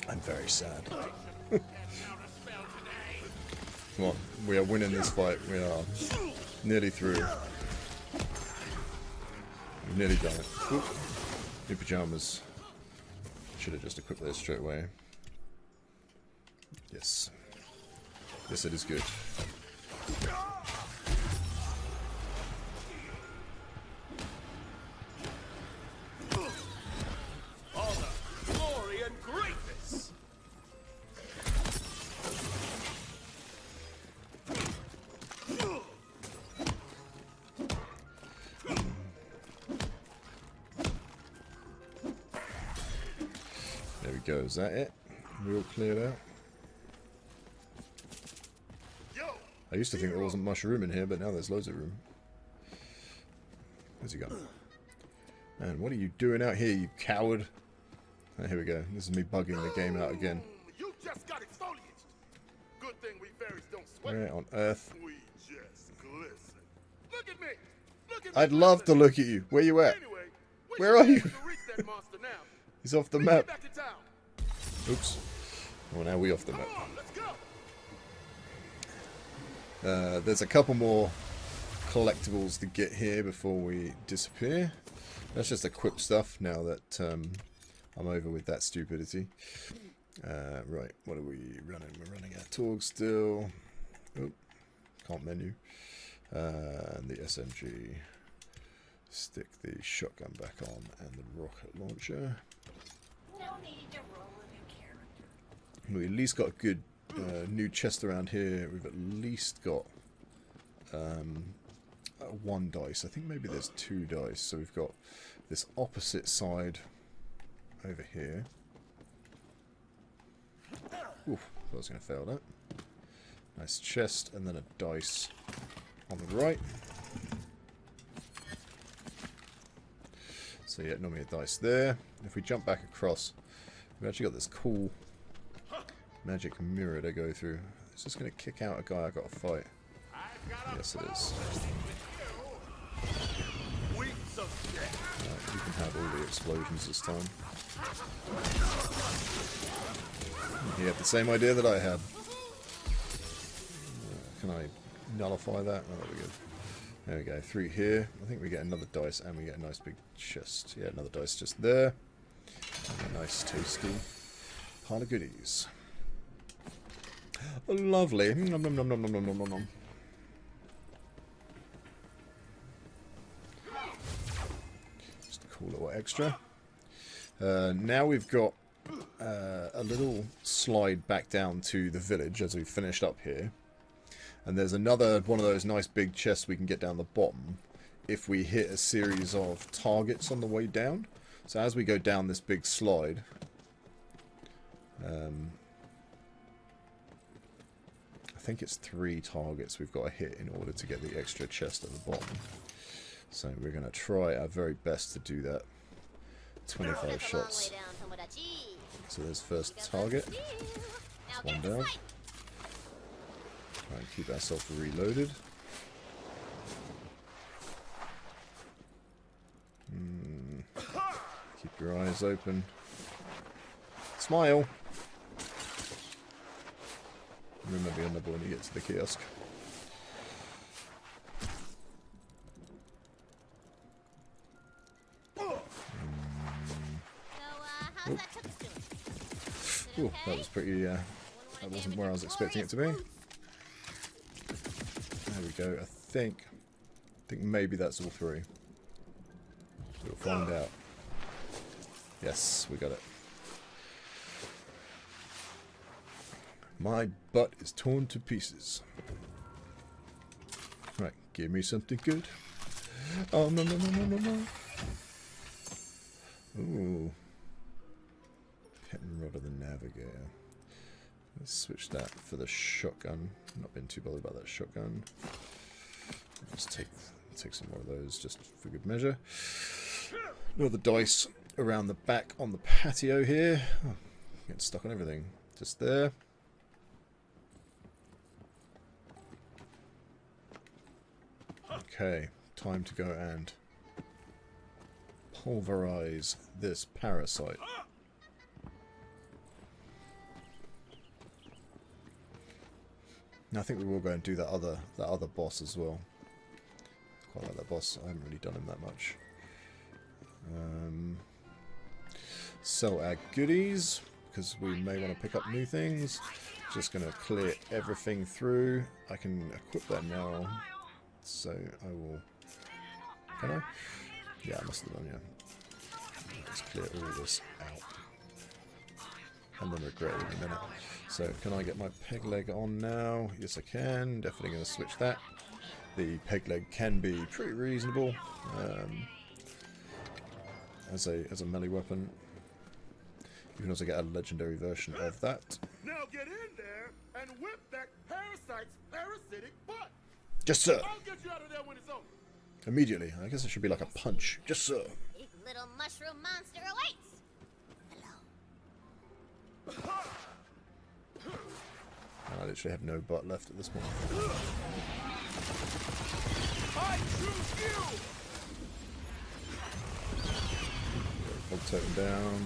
I'm very sad. Come on, we are winning this fight. We are nearly through. We've nearly done it. Oop. New pajamas. Should have just equipped those straight away. Yes. Yes, it is good. There we go, is that it? We all cleared out? I used to think there wasn't much room in here, but now there's loads of room. Where's he gone? Man, what are you doing out here, you coward? Oh, here we go. This is me bugging the game out again. You just got exfoliated. Good thing we fairies don't sweat. Where on earth? We just glisten. Look at me. Look at me. I'd love to look at you. Where you at? Anyway, Where are you? reach that monster now. He's off the Meet map. me back in town. Oops. Well, now we off the map. Come on, let's go. There's a couple more collectibles to get here before we disappear. Let's just equip stuff now that I'm over with that stupidity. Right, what are we running? We're running our Torg still. Oh, can't menu. And the SMG. Stick the shotgun back on and the rocket launcher. No need to roll a new character. We at least got a good new chest around here. We've at least got 1 dice. I think maybe there's 2 dice. So we've got this opposite side over here. Oof, I was going to fail that. Nice chest, and then a dice on the right. So yeah, normally a dice there. If we jump back across, we've actually got this cool magic mirror to go through. Is this going to kick out a guy I've got to fight? Yes, it is. Right, you can have all the explosions this time. You have the same idea that I had. Can I nullify that? Oh, there we go. There we go. 3 here. I think we get another dice and we get a nice big chest. Yeah, another dice just there. And a nice tasty pile of goodies. Oh, lovely. Nom nom nom nom nom nom nom nom. Just a cool little extra. Now we've got a little slide back down to the village as we've finished up here. And there's another one of those nice big chests we can get down the bottom if we hit a series of targets on the way down. So as we go down this big slide, I think it's 3 targets we've got to hit in order to get the extra chest at the bottom. So we're going to try our very best to do that. 25 shots. So there's first target. That's 1 down. Try and keep ourselves reloaded. Keep your eyes open. Smile! Remember your number when you get to the kiosk. How's that took us doing? Ooh, that was pretty, that wasn't where I was expecting it to be. There we go, I think maybe that's all 3. We'll find out. Yes, we got it. My butt is torn to pieces. Right, give me something good. Oh, no, no, no, no, no, no. Ooh. Pit and Rod of the Navigator. Let's switch that for the shotgun. Not been too bothered about that shotgun. Just take some more of those just for good measure. Another dice around the back on the patio here. Oh, getting stuck on everything. Just there. Okay, time to go and pulverize this parasite. Now I think we will go and do that other boss as well. Quite like that boss. I haven't really done him that much. Sell our goodies because we may want to pick up new things. Just going to clear everything through. I can equip that now, so I will. Can I? Yeah, I must have done. Yeah. Let's clear all this out, and then regret it in a minute. So can I get my peg leg on now? Yes, I can. Definitely going to switch that. The peg leg can be pretty reasonable as a melee weapon. You can also get a legendary version of that. Now get in there and whip that parasite's parasitic butt. Just sir. I'll get you out of there when it's over. Immediately. I guess it should be like a punch. Just sir. Big little mushroom monster awaits. Hello. I literally have no butt left at this point. I choose you. Bog totem down.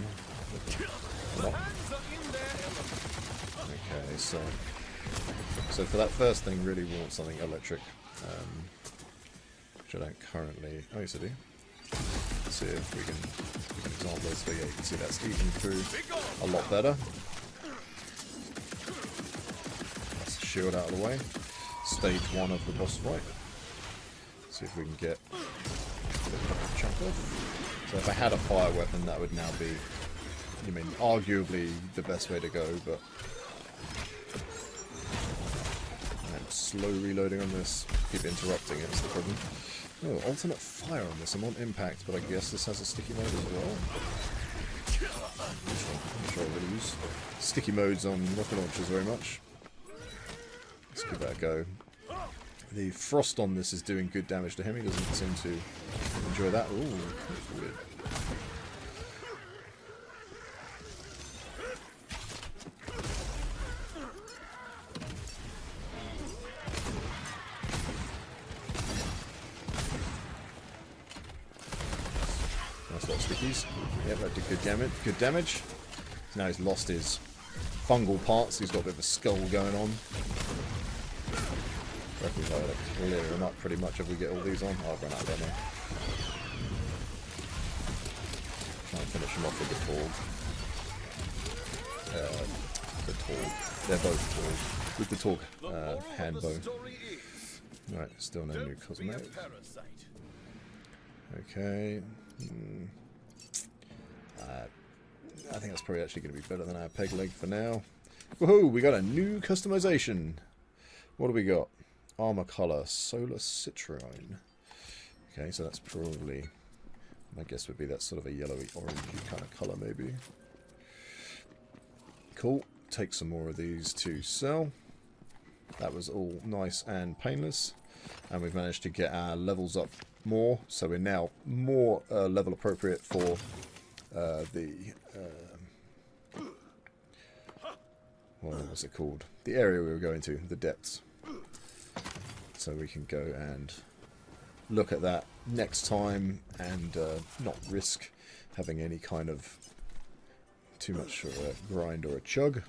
Okay, so for that first thing, really we want something electric, which I don't currently. Oh, yes, I do. Let's see if we can example this. So yeah, you can see that's eating through a lot better. That's the shield out of the way. Stage 1 of the boss fight. See if we can get a chunk off. So if I had a fire weapon, that would now be, I mean, arguably the best way to go, but I'm slow reloading on this. Keep interrupting it, is the problem. Oh, alternate fire on this. I'm on impact, but I guess this has a sticky mode as well. I'm not sure I really use sticky modes on rocket launchers very much. Let's give that a go. The frost on this is doing good damage to him. He doesn't seem to enjoy that. Ooh, that's weird. Nice lot of stickies. Yep, that did good damage. So now he's lost his fungal parts. He's got a bit of a skull going on. I reckon we'll clear him up pretty much if we get all these on. Oh, I've run out of ammo. Try and finish him off with the Torg. They're both Torg. With the Torg hand bow. Right, still no new cosmetic. Okay. I think that's probably actually going to be better than our peg leg for now. Woohoo! We got a new customization. What do we got? Armor color, solar citrine. Okay, so that's probably, my guess would be that sort of a yellowy, orangey kind of color maybe. Cool. Take some more of these to sell. That was all nice and painless. And we've managed to get our levels up more. So we're now more level appropriate for what was it called? The area we were going to, the depths. So we can go and look at that next time and not risk having any kind of too much of a grind or a chug.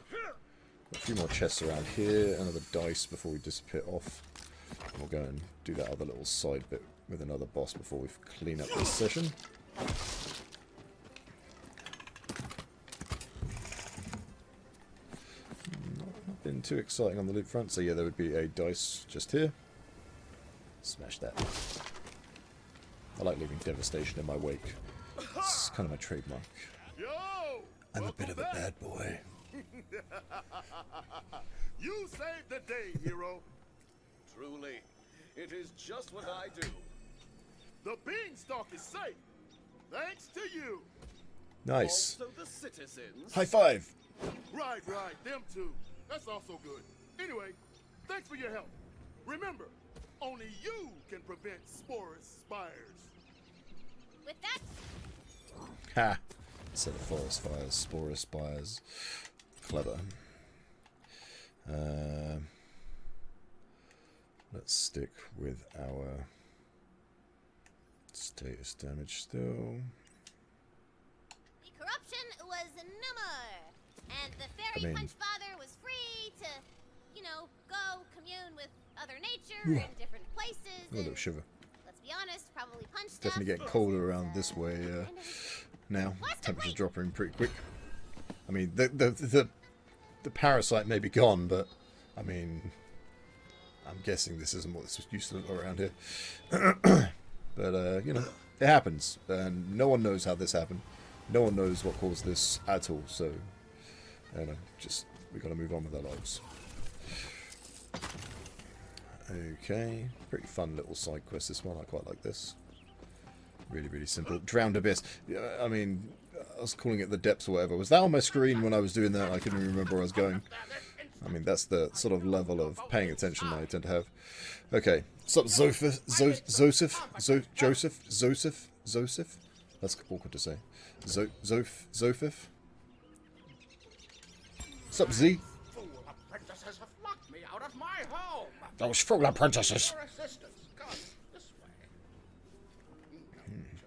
A few more chests around here, another dice before we disappear off. And we'll go and do that other little side bit with another boss before we clean up this session. Not been too exciting on the loot front, so yeah, there would be a dice just here. Smash that. I like leaving devastation in my wake. It's kind of my trademark. Yo, I'm a bit of a bad boy. You saved the day, hero. Truly, it is just what I do. The beanstalk is safe, thanks to you. Nice. Also the citizens. High five. Right, them too. That's also good. Anyway, thanks for your help. Remember, only you can prevent sporous spires. With that, Ha! Set of forest fires, sporous spires. Clever. Let's stick with our status damage still. the corruption was no more, and the fairy punch father was free to, you know, go commune with other nature in different places. A little and, shiver. let's be honest, probably punch stuff. Definitely getting colder around this way now. Temperature's dropping pretty quick. I mean, the parasite may be gone, but I mean, I'm guessing this isn't what this used to look around here. But you know, it happens, and no one knows how this happened. No one knows what caused this at all. So, you know, just we got to move on with our lives. Okay, pretty fun little side quest. This one, I quite like this. Really, really simple. Drowned Abyss. I mean, I was calling it the depths or whatever. Was that on my screen when I was doing that? I couldn't even remember where I was going. I mean, that's the sort of level of paying attention I tend to have. Okay. What's up, Joseph? That's awkward to say. Zophif? What's up, Z? Fool apprentices have locked me out of my home. Those fool apprentices. Your assistance, come this way.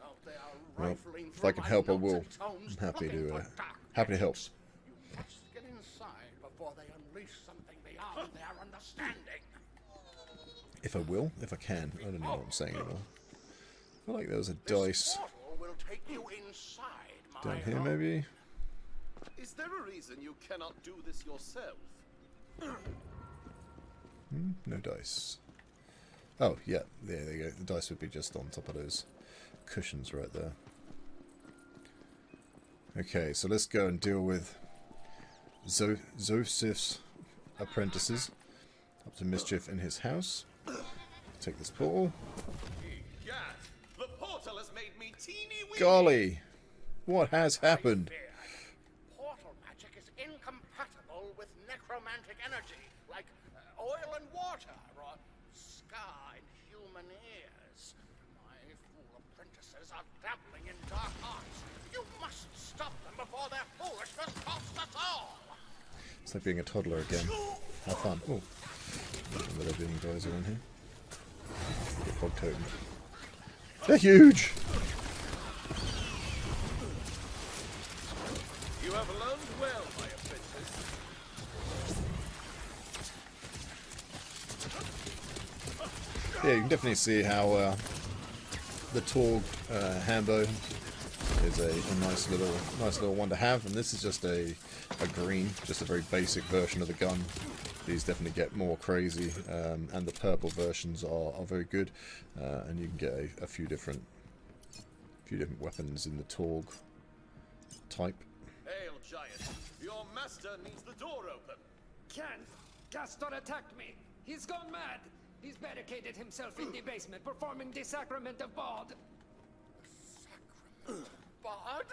Out there Well, rifling if through I can my help, I notes will. and tomes, I'm happy looking to for dark help. magics. You must get inside before they unleash something beyond their understanding. If I will, if I can. I don't know what I'm saying anymore. I feel like there was a This dice portal will take you inside my down here, home. maybe. Is there a reason you cannot do this yourself? No dice. Oh, yeah, there you go. The dice would be just on top of those cushions right there. Okay, so let's go and deal with Zoph's apprentices. Up to mischief in his house. Take this portal. The portal has made me teeny weeny. Golly! What has happened? Portal magic is incompatible with necromantic energy, like oil and water, or scar in human ears. My fool apprentices are dabbling in dark arts. You must stop them before their foolishness costs us all. It's like being a toddler again. Have fun. Oh. Remember there being guys around here. The fog totem. They're huge! You have learned well, my apprentice. Yeah, you can definitely see how the Torg Hambo is a nice little one to have, and this is just a green, just a very basic version of the gun. These definitely get more crazy, and the purple versions are very good, and you can get a few different weapons in the Torg type. Hail, giant! Your master needs the door open. Can't. Castor attacked me. He's gone mad. He's barricaded himself in the basement, performing the sacrament of Bod. Sacrament Bod?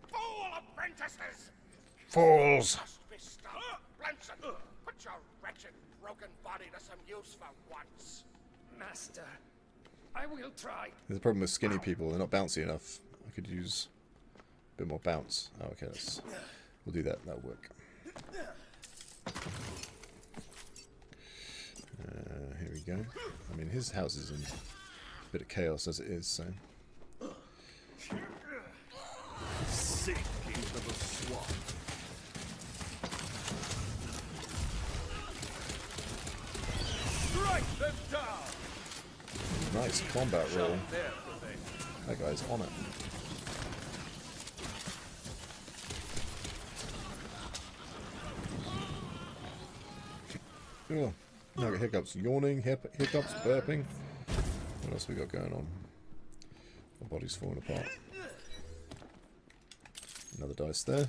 Fool apprentices! Fools! Must be stopped. Blanson, put your wretched, broken body to some use for once. Master, I will try. There's a problem with skinny people, they're not bouncy enough. I could use a bit more bounce. Oh, okay, we'll do that, that'll work. Here we go. I mean, his house is in a bit of chaos as it is, so... Sinking to the swamp. Strike them down! Nice combat roll. There, That guy's on it. Oh, now I got hiccups. Yawning, hiccups, burping. What else we got going on? My body's falling apart. Another dice there.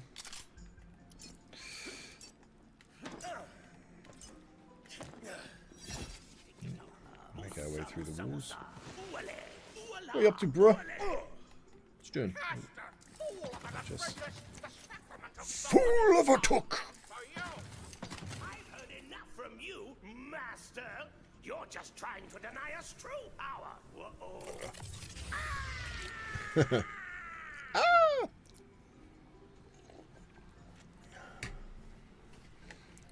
Make our way through the walls. What are you up to, bruh? What you doing? Just... Fool of a took! I've heard enough from you, Master. You're just trying to deny us true power. Ah!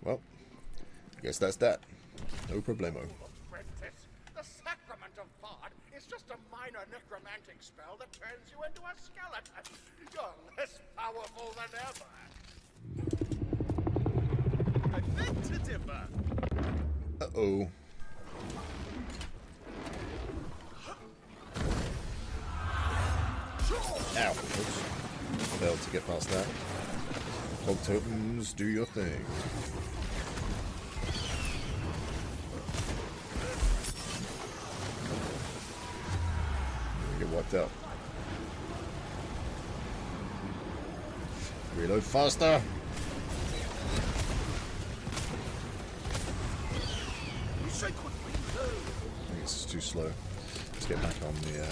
Well, I guess that's that. No problemo. Apprentice, the sacrament of Bod is just a minor necromantic spell that turns you into a skeleton. You're less powerful than ever. I beg to differ. Uh-oh. Ow. Oops. Failed to get past that. Fog totems, do your thing. Get wiped out. Reload faster. I think it's too slow. Let's get back on the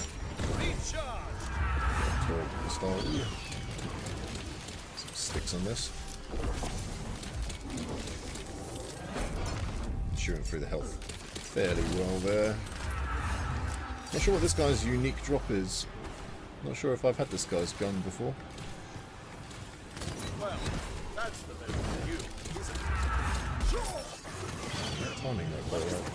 pistol. Some sticks on this. Shooting through the health fairly well there. Not sure what this guy's unique drop is. Not sure if I've had this guy's gun before. Well, that's the best for you, isn't it? Timing that quite right.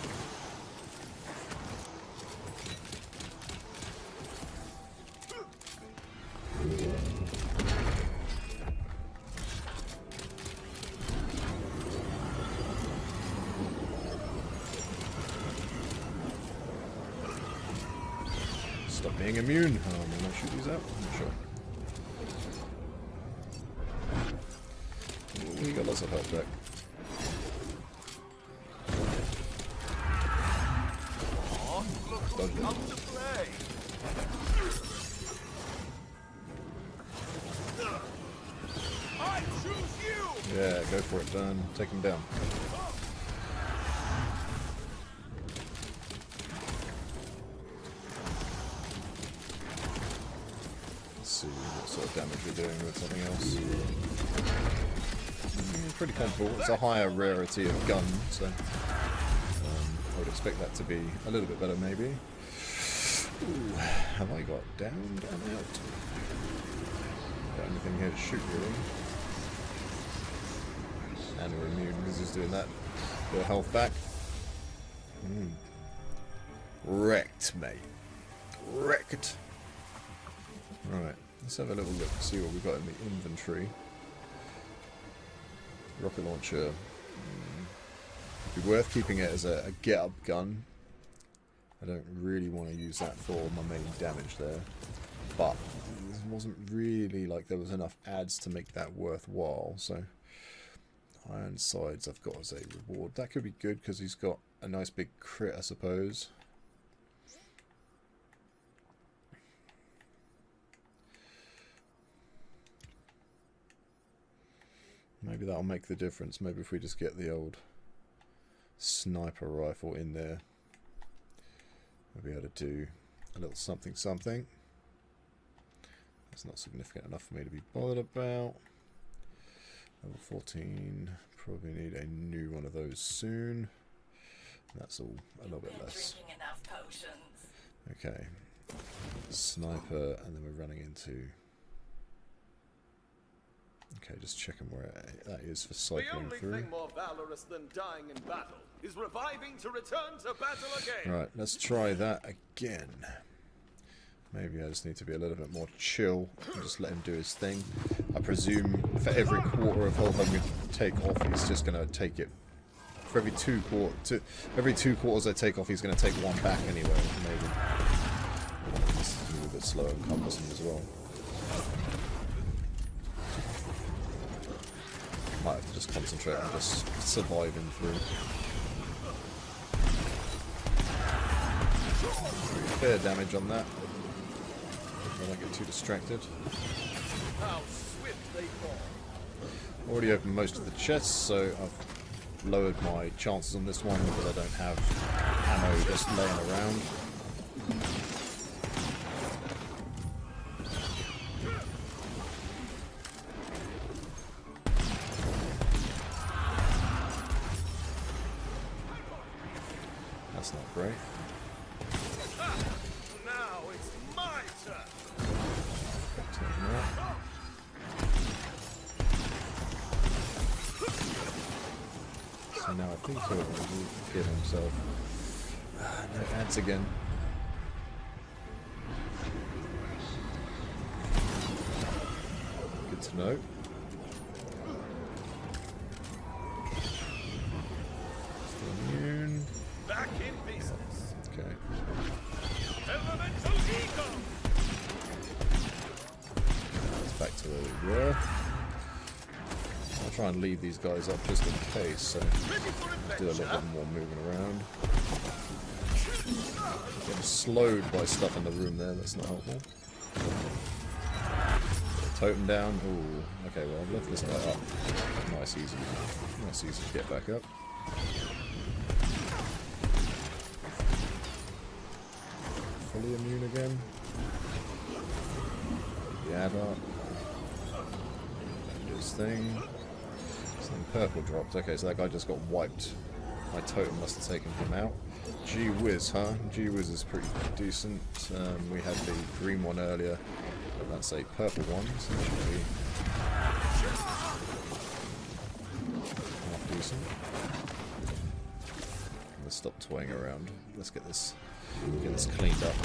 Stop being immune. Oh, I'm gonna shoot these out. I'm sure. We got lots of health back. Dodged it. Come to play. I choose you. Yeah, go for it, done. Take him down. Let's see what sort of damage we're doing with something else. Pretty comfortable. It's a higher rarity of gun, so I would expect that to be a little bit better, maybe. Ooh, have I got down and out? Got anything here to shoot, really? And we're immune because he's doing that. Bit of health back. Wrecked, mate. Wrecked. Right, let's have a little look, see what we've got in the inventory. Rocket launcher. Be worth keeping it as a get-up gun. I don't really want to use that for my main damage there. But it wasn't really like there was enough adds to make that worthwhile, so iron sides I've got as a reward. That could be good because he's got a nice big crit, I suppose. Maybe that'll make the difference. Maybe if we just get the old sniper rifle in there, we'll be able to do a little something something. That's not significant enough for me to be bothered about. Level 14, probably need a new one of those soon. That's all a little bit less. Okay, sniper, and then we're running into... Okay, just checking where that is for cycling through. The only thing more valorous than dying in battle is reviving to return to battle again. Right, let's try that again. Maybe I just need to be a little bit more chill and just let him do his thing. I presume for every quarter of health I'm going to take off, he's just going to take it. For every two quarters I take off, he's going to take one back anyway. Maybe. This is a little bit slow and cumbersome as well. Might have to just concentrate on just surviving through. Fair damage on that. I don't get too distracted. How swift they fall. Already opened most of the chests, so I've lowered my chances on this one because I don't have ammo just laying around. That's not great. Now it's my turn. So now I think he'll give himself no ads again. Good to know. Still immune. Back in business. Okay. Elemental ego. It's back to where we were. I'll try and leave these guys up just in case, so do a little bit more moving around. Getting slowed by stuff in the room there, that's not helpful. Totem down. Ooh, okay, well I've left this guy up. Nice easy to get back up. Fully immune again. Yeah, up. Do his thing. Something purple dropped. Okay, so that guy just got wiped. My totem must have taken him out. Gee whiz, huh? Gee whiz is pretty decent. We had the green one earlier, but that's a purple one, so it should be half decent. Let's stop toying around. Let's get this cleaned up.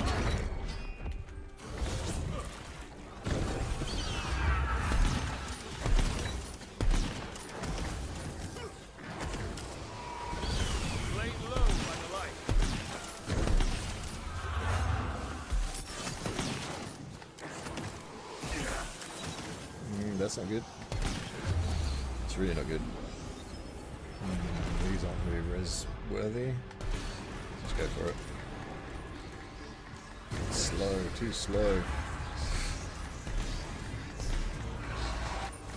That's not good. It's really not good. These aren't really res worthy. Just go for it. slow, too slow.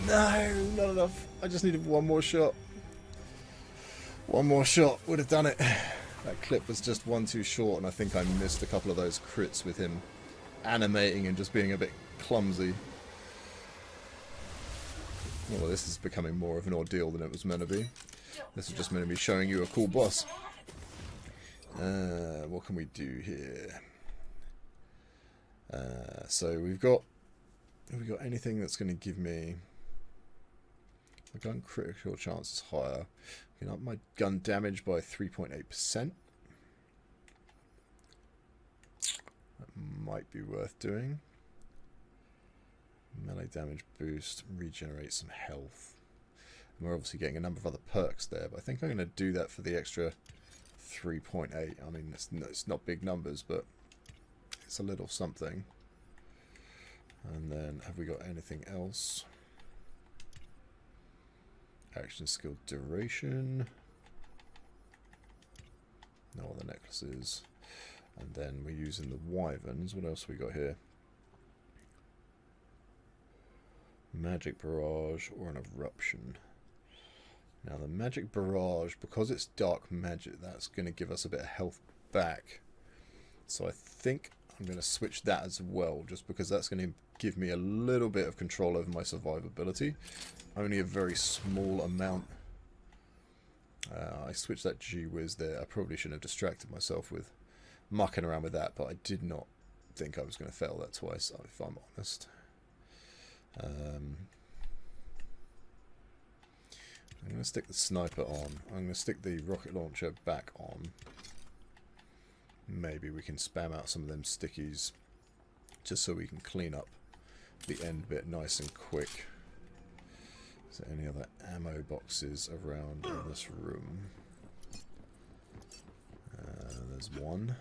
No, not enough. I just needed one more shot. One more shot would have done it. That clip was just one too short, and I think I missed a couple of those crits with him animating and just being a bit clumsy. Well, this is becoming more of an ordeal than it was meant to be. This is just meant to be showing you a cool boss. What can we do here? So we've got... Have we got anything that's going to give me... My gun critical chance is higher. You know, my gun damage by 3.8%. That might be worth doing. Melee damage boost, regenerate some health. And we're obviously getting a number of other perks there, but I think I'm going to do that for the extra 3.8. I mean, it's not big numbers, but it's a little something. And then, have we got anything else? Action skill duration. No other necklaces. And then we're using the wyverns. What else we got here? Magic barrage or an eruption. Now the magic barrage, because it's dark magic, that's going to give us a bit of health back. So I think I'm going to switch that as well, just because that's going to give me a little bit of control over my survivability. Only a very small amount. I switched that G-Wiz there. I probably shouldn't have distracted myself with mucking around with that, but I did not think I was going to fail that twice, if I'm honest. I'm going to stick the sniper on. I'm going to stick the rocket launcher back on. Maybe we can spam out some of them stickies just so we can clean up the end bit nice and quick. Is there any other ammo boxes around in this room? There's one.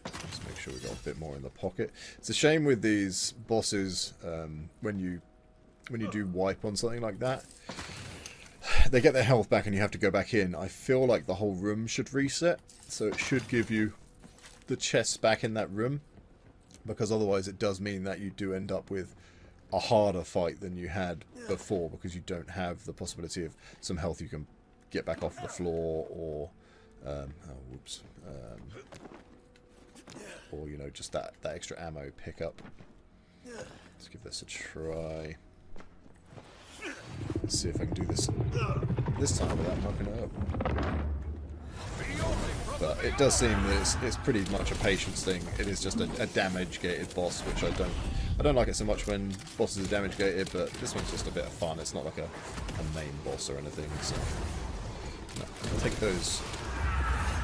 Let's make sure we got a bit more in the pocket. It's a shame with these bosses when you do wipe on something like that, they get their health back and you have to go back in. I feel like the whole room should reset, so it should give you the chests back in that room, because otherwise it does mean that you do end up with a harder fight than you had before, because you don't have the possibility of some health you can get back off the floor, or or you know, just that extra ammo pickup. Let's give this a try. Let's see if I can do this time without mucking it up. But it does seem that it's pretty much a patience thing. It is just a damage gated boss, which I don't like it so much when bosses are damage gated, but this one's just a bit of fun. It's not like a main boss or anything. So no, I'll take those.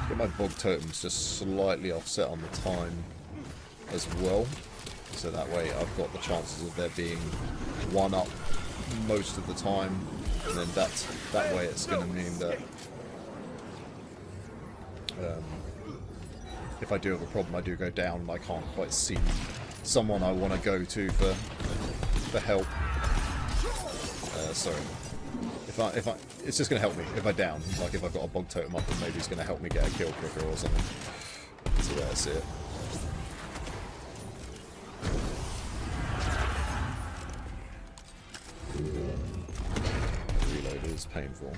Get my bog totems just slightly offset on the time as well, so that way I've got the chances of there being one up most of the time, and then that way it's going to mean that if I do have a problem, I do go down and I can't quite see someone I want to go to for help. Sorry. If I, it's just going to help me if I down. Like if I've got a bog totem up, and maybe it's going to help me get a kill quicker or something. That's the way I see it. Reload is painful.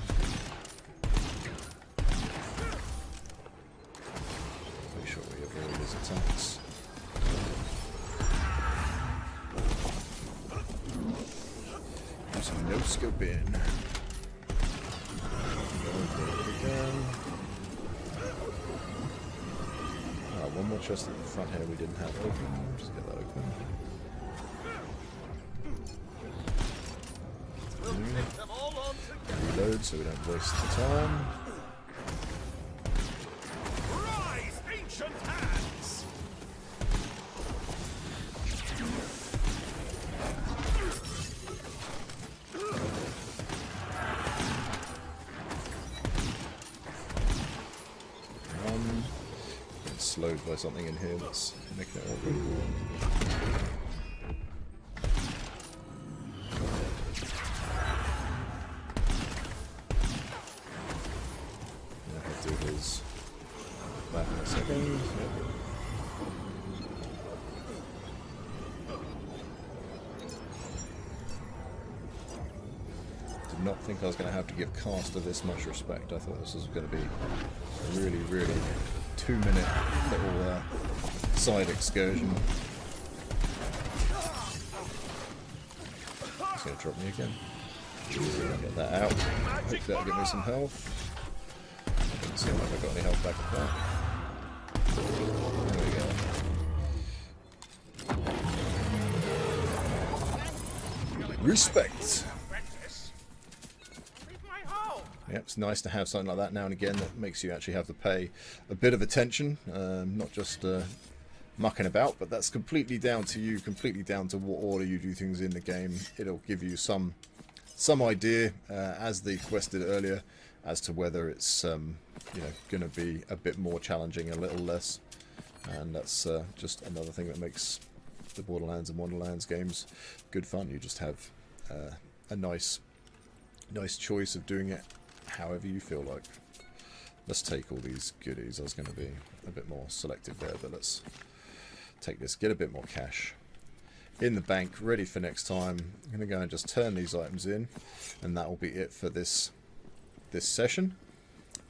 Make sure we avoid his attacks. Do some no scoping. One more chest at the front here we didn't have open. Just get that open. Reload so we don't waste the time. Rise, ancient hands! Slowed by something in here that's making it awkward. I'll do his back in a second. Yep. not think I was going to have to give Caster this much respect. I thought this was going to be a really, really 2-minute little side excursion. It's going to drop me again. I'll get that out. Hopefully that'll give me some health. Doesn't seem like I've got any health back at that. There we go. Respect! Yeah, it's nice to have something like that now and again that makes you actually have to pay a bit of attention, not just mucking about, but that's completely down to you, completely down to what order you do things in the game. It'll give you some idea, as the quest did earlier, as to whether it's you know, going to be a bit more challenging, a little less, and that's just another thing that makes the Borderlands and Wonderlands games good fun. You just have a nice choice of doing it however you feel like. Let's take all these goodies. I was going to be a bit more selective there, but let's take this, get a bit more cash in the bank, ready for next time. I'm going to go and just turn these items in, and that will be it for this session.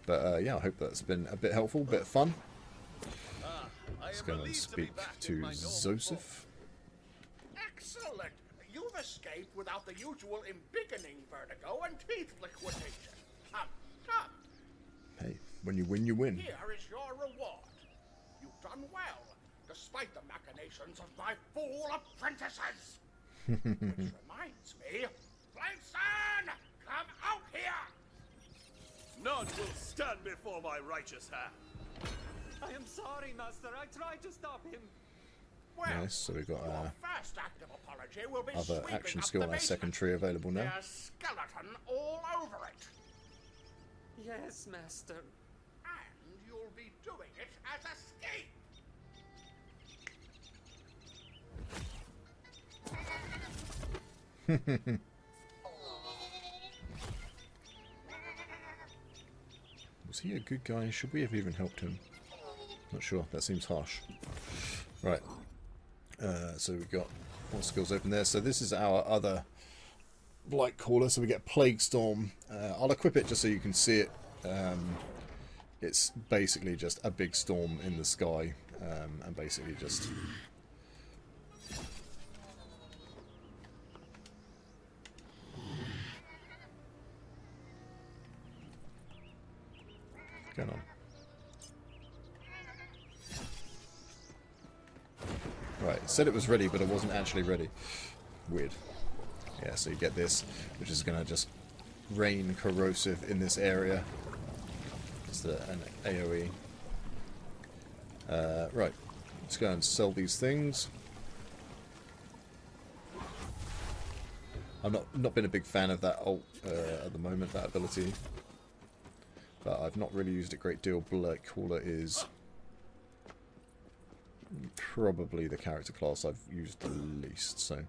But yeah, I hope that's been a bit helpful, a bit of fun. Let's go and speak to Joseph. Excellent! You've escaped without the usual embiggening vertigo and teeth liquidation. Come. Hey, when you win, you win. Here is your reward. You've done well, despite the machinations of my fool apprentices. Which reminds me, Blankson, come out here! None will stand before my righteous hand. I am sorry, Master. I tried to stop him. Well, Nice, so we've got your first act of apology will be other sweeping action up skill the and a basement. secondary available now. There's skeleton all over it. Yes, Master. And you'll be doing it as escape. Was he a good guy? Should we have even helped him? Not sure. That seems harsh. Right. So we've got more skills open there. So this is our other Blight Caller. So we get Plague Storm. I'll equip it just so you can see it. It's basically just a big storm in the sky, and basically just what's going on? Right, it said it was ready, but it wasn't actually ready. Weird. Yeah, so you get this, which is going to just rain corrosive in this area. It's an AoE. Right, let's go and sell these things. I've not been a big fan of that ult at the moment, that ability. But I've not really used it a great deal. Blight Caller is probably the character class I've used the least, so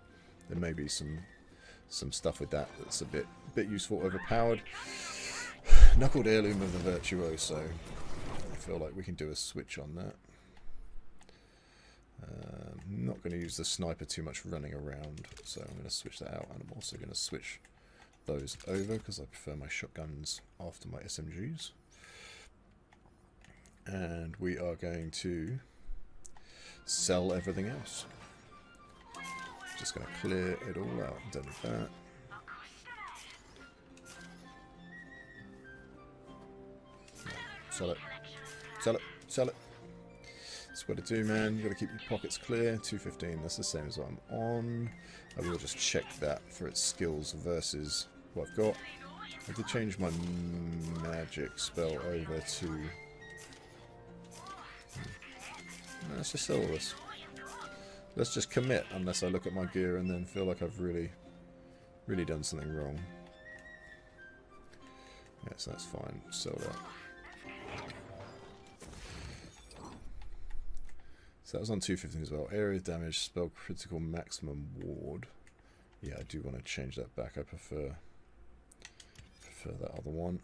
there may be some stuff with that that's a bit useful, overpowered. Knuckled Heirloom of the Virtuoso. I feel like we can do a switch on that. I'm not going to use the sniper too much running around, so I'm going to switch that out, and I'm also going to switch those over because I prefer my shotguns after my SMGs. And we are going to sell everything else. Just going to clear it all out. Done with that. Sell it. Sell it. Sell it. That's what to do, man. You've got to keep your pockets clear. 215. That's the same as what I'm on. I will just check that for its skills versus what I've got. I did change my magic spell over to... Let's just sell this. Let's just commit, unless I look at my gear and then feel like I've really done something wrong. Yes, that's fine. Sell that. So that was on 215 as well. Area damage, spell critical maximum ward. Yeah, I do want to change that back. I prefer that other one.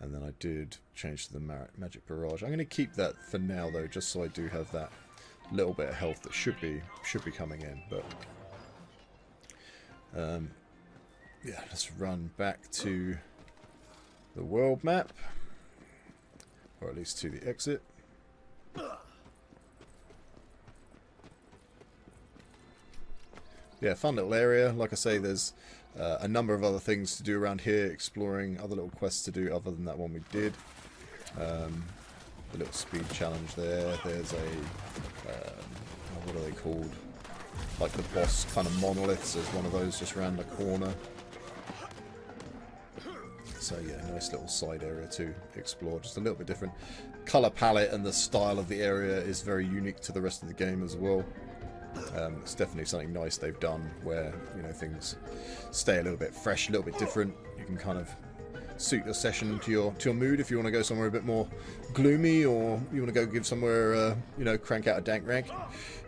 And then I did change to the magic barrage. I'm going to keep that for now though, just so I do have that little bit of health that should be coming in. But yeah, let's run back to the world map, or at least to the exit. Yeah, fun little area. Like I say, there's a number of other things to do around here, exploring, other little quests to do other than that one we did. The little speed challenge there. There's a, what are they called? Like the boss kind of monoliths. There's one of those just around the corner. So yeah, nice little side area to explore. Just a little bit different. Colour palette and the style of the area is very unique to the rest of the game as well. It's definitely something nice they've done where, you know, things stay a little bit fresh, a little bit different. You can kind of suit your session to your mood. If you want to go somewhere a bit more gloomy, or you want to go give somewhere, you know, crank out a dank rank,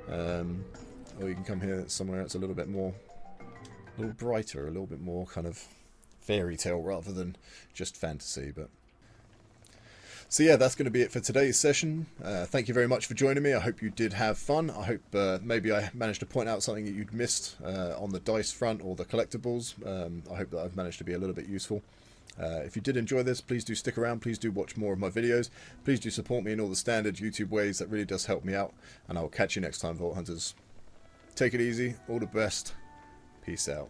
or you can come here somewhere that's a little bit more, a little brighter, a little bit more kind of fairy tale rather than just fantasy. But so yeah, that's going to be it for today's session. Thank you very much for joining me. I hope you did have fun. I hope maybe I managed to point out something that you'd missed on the dice front or the collectibles. I hope that I've managed to be a little bit useful. If you did enjoy this, please do stick around. Please do watch more of my videos. Please do support me in all the standard YouTube ways. That really does help me out. And I will catch you next time, Vault Hunters. Take it easy. All the best. Peace out.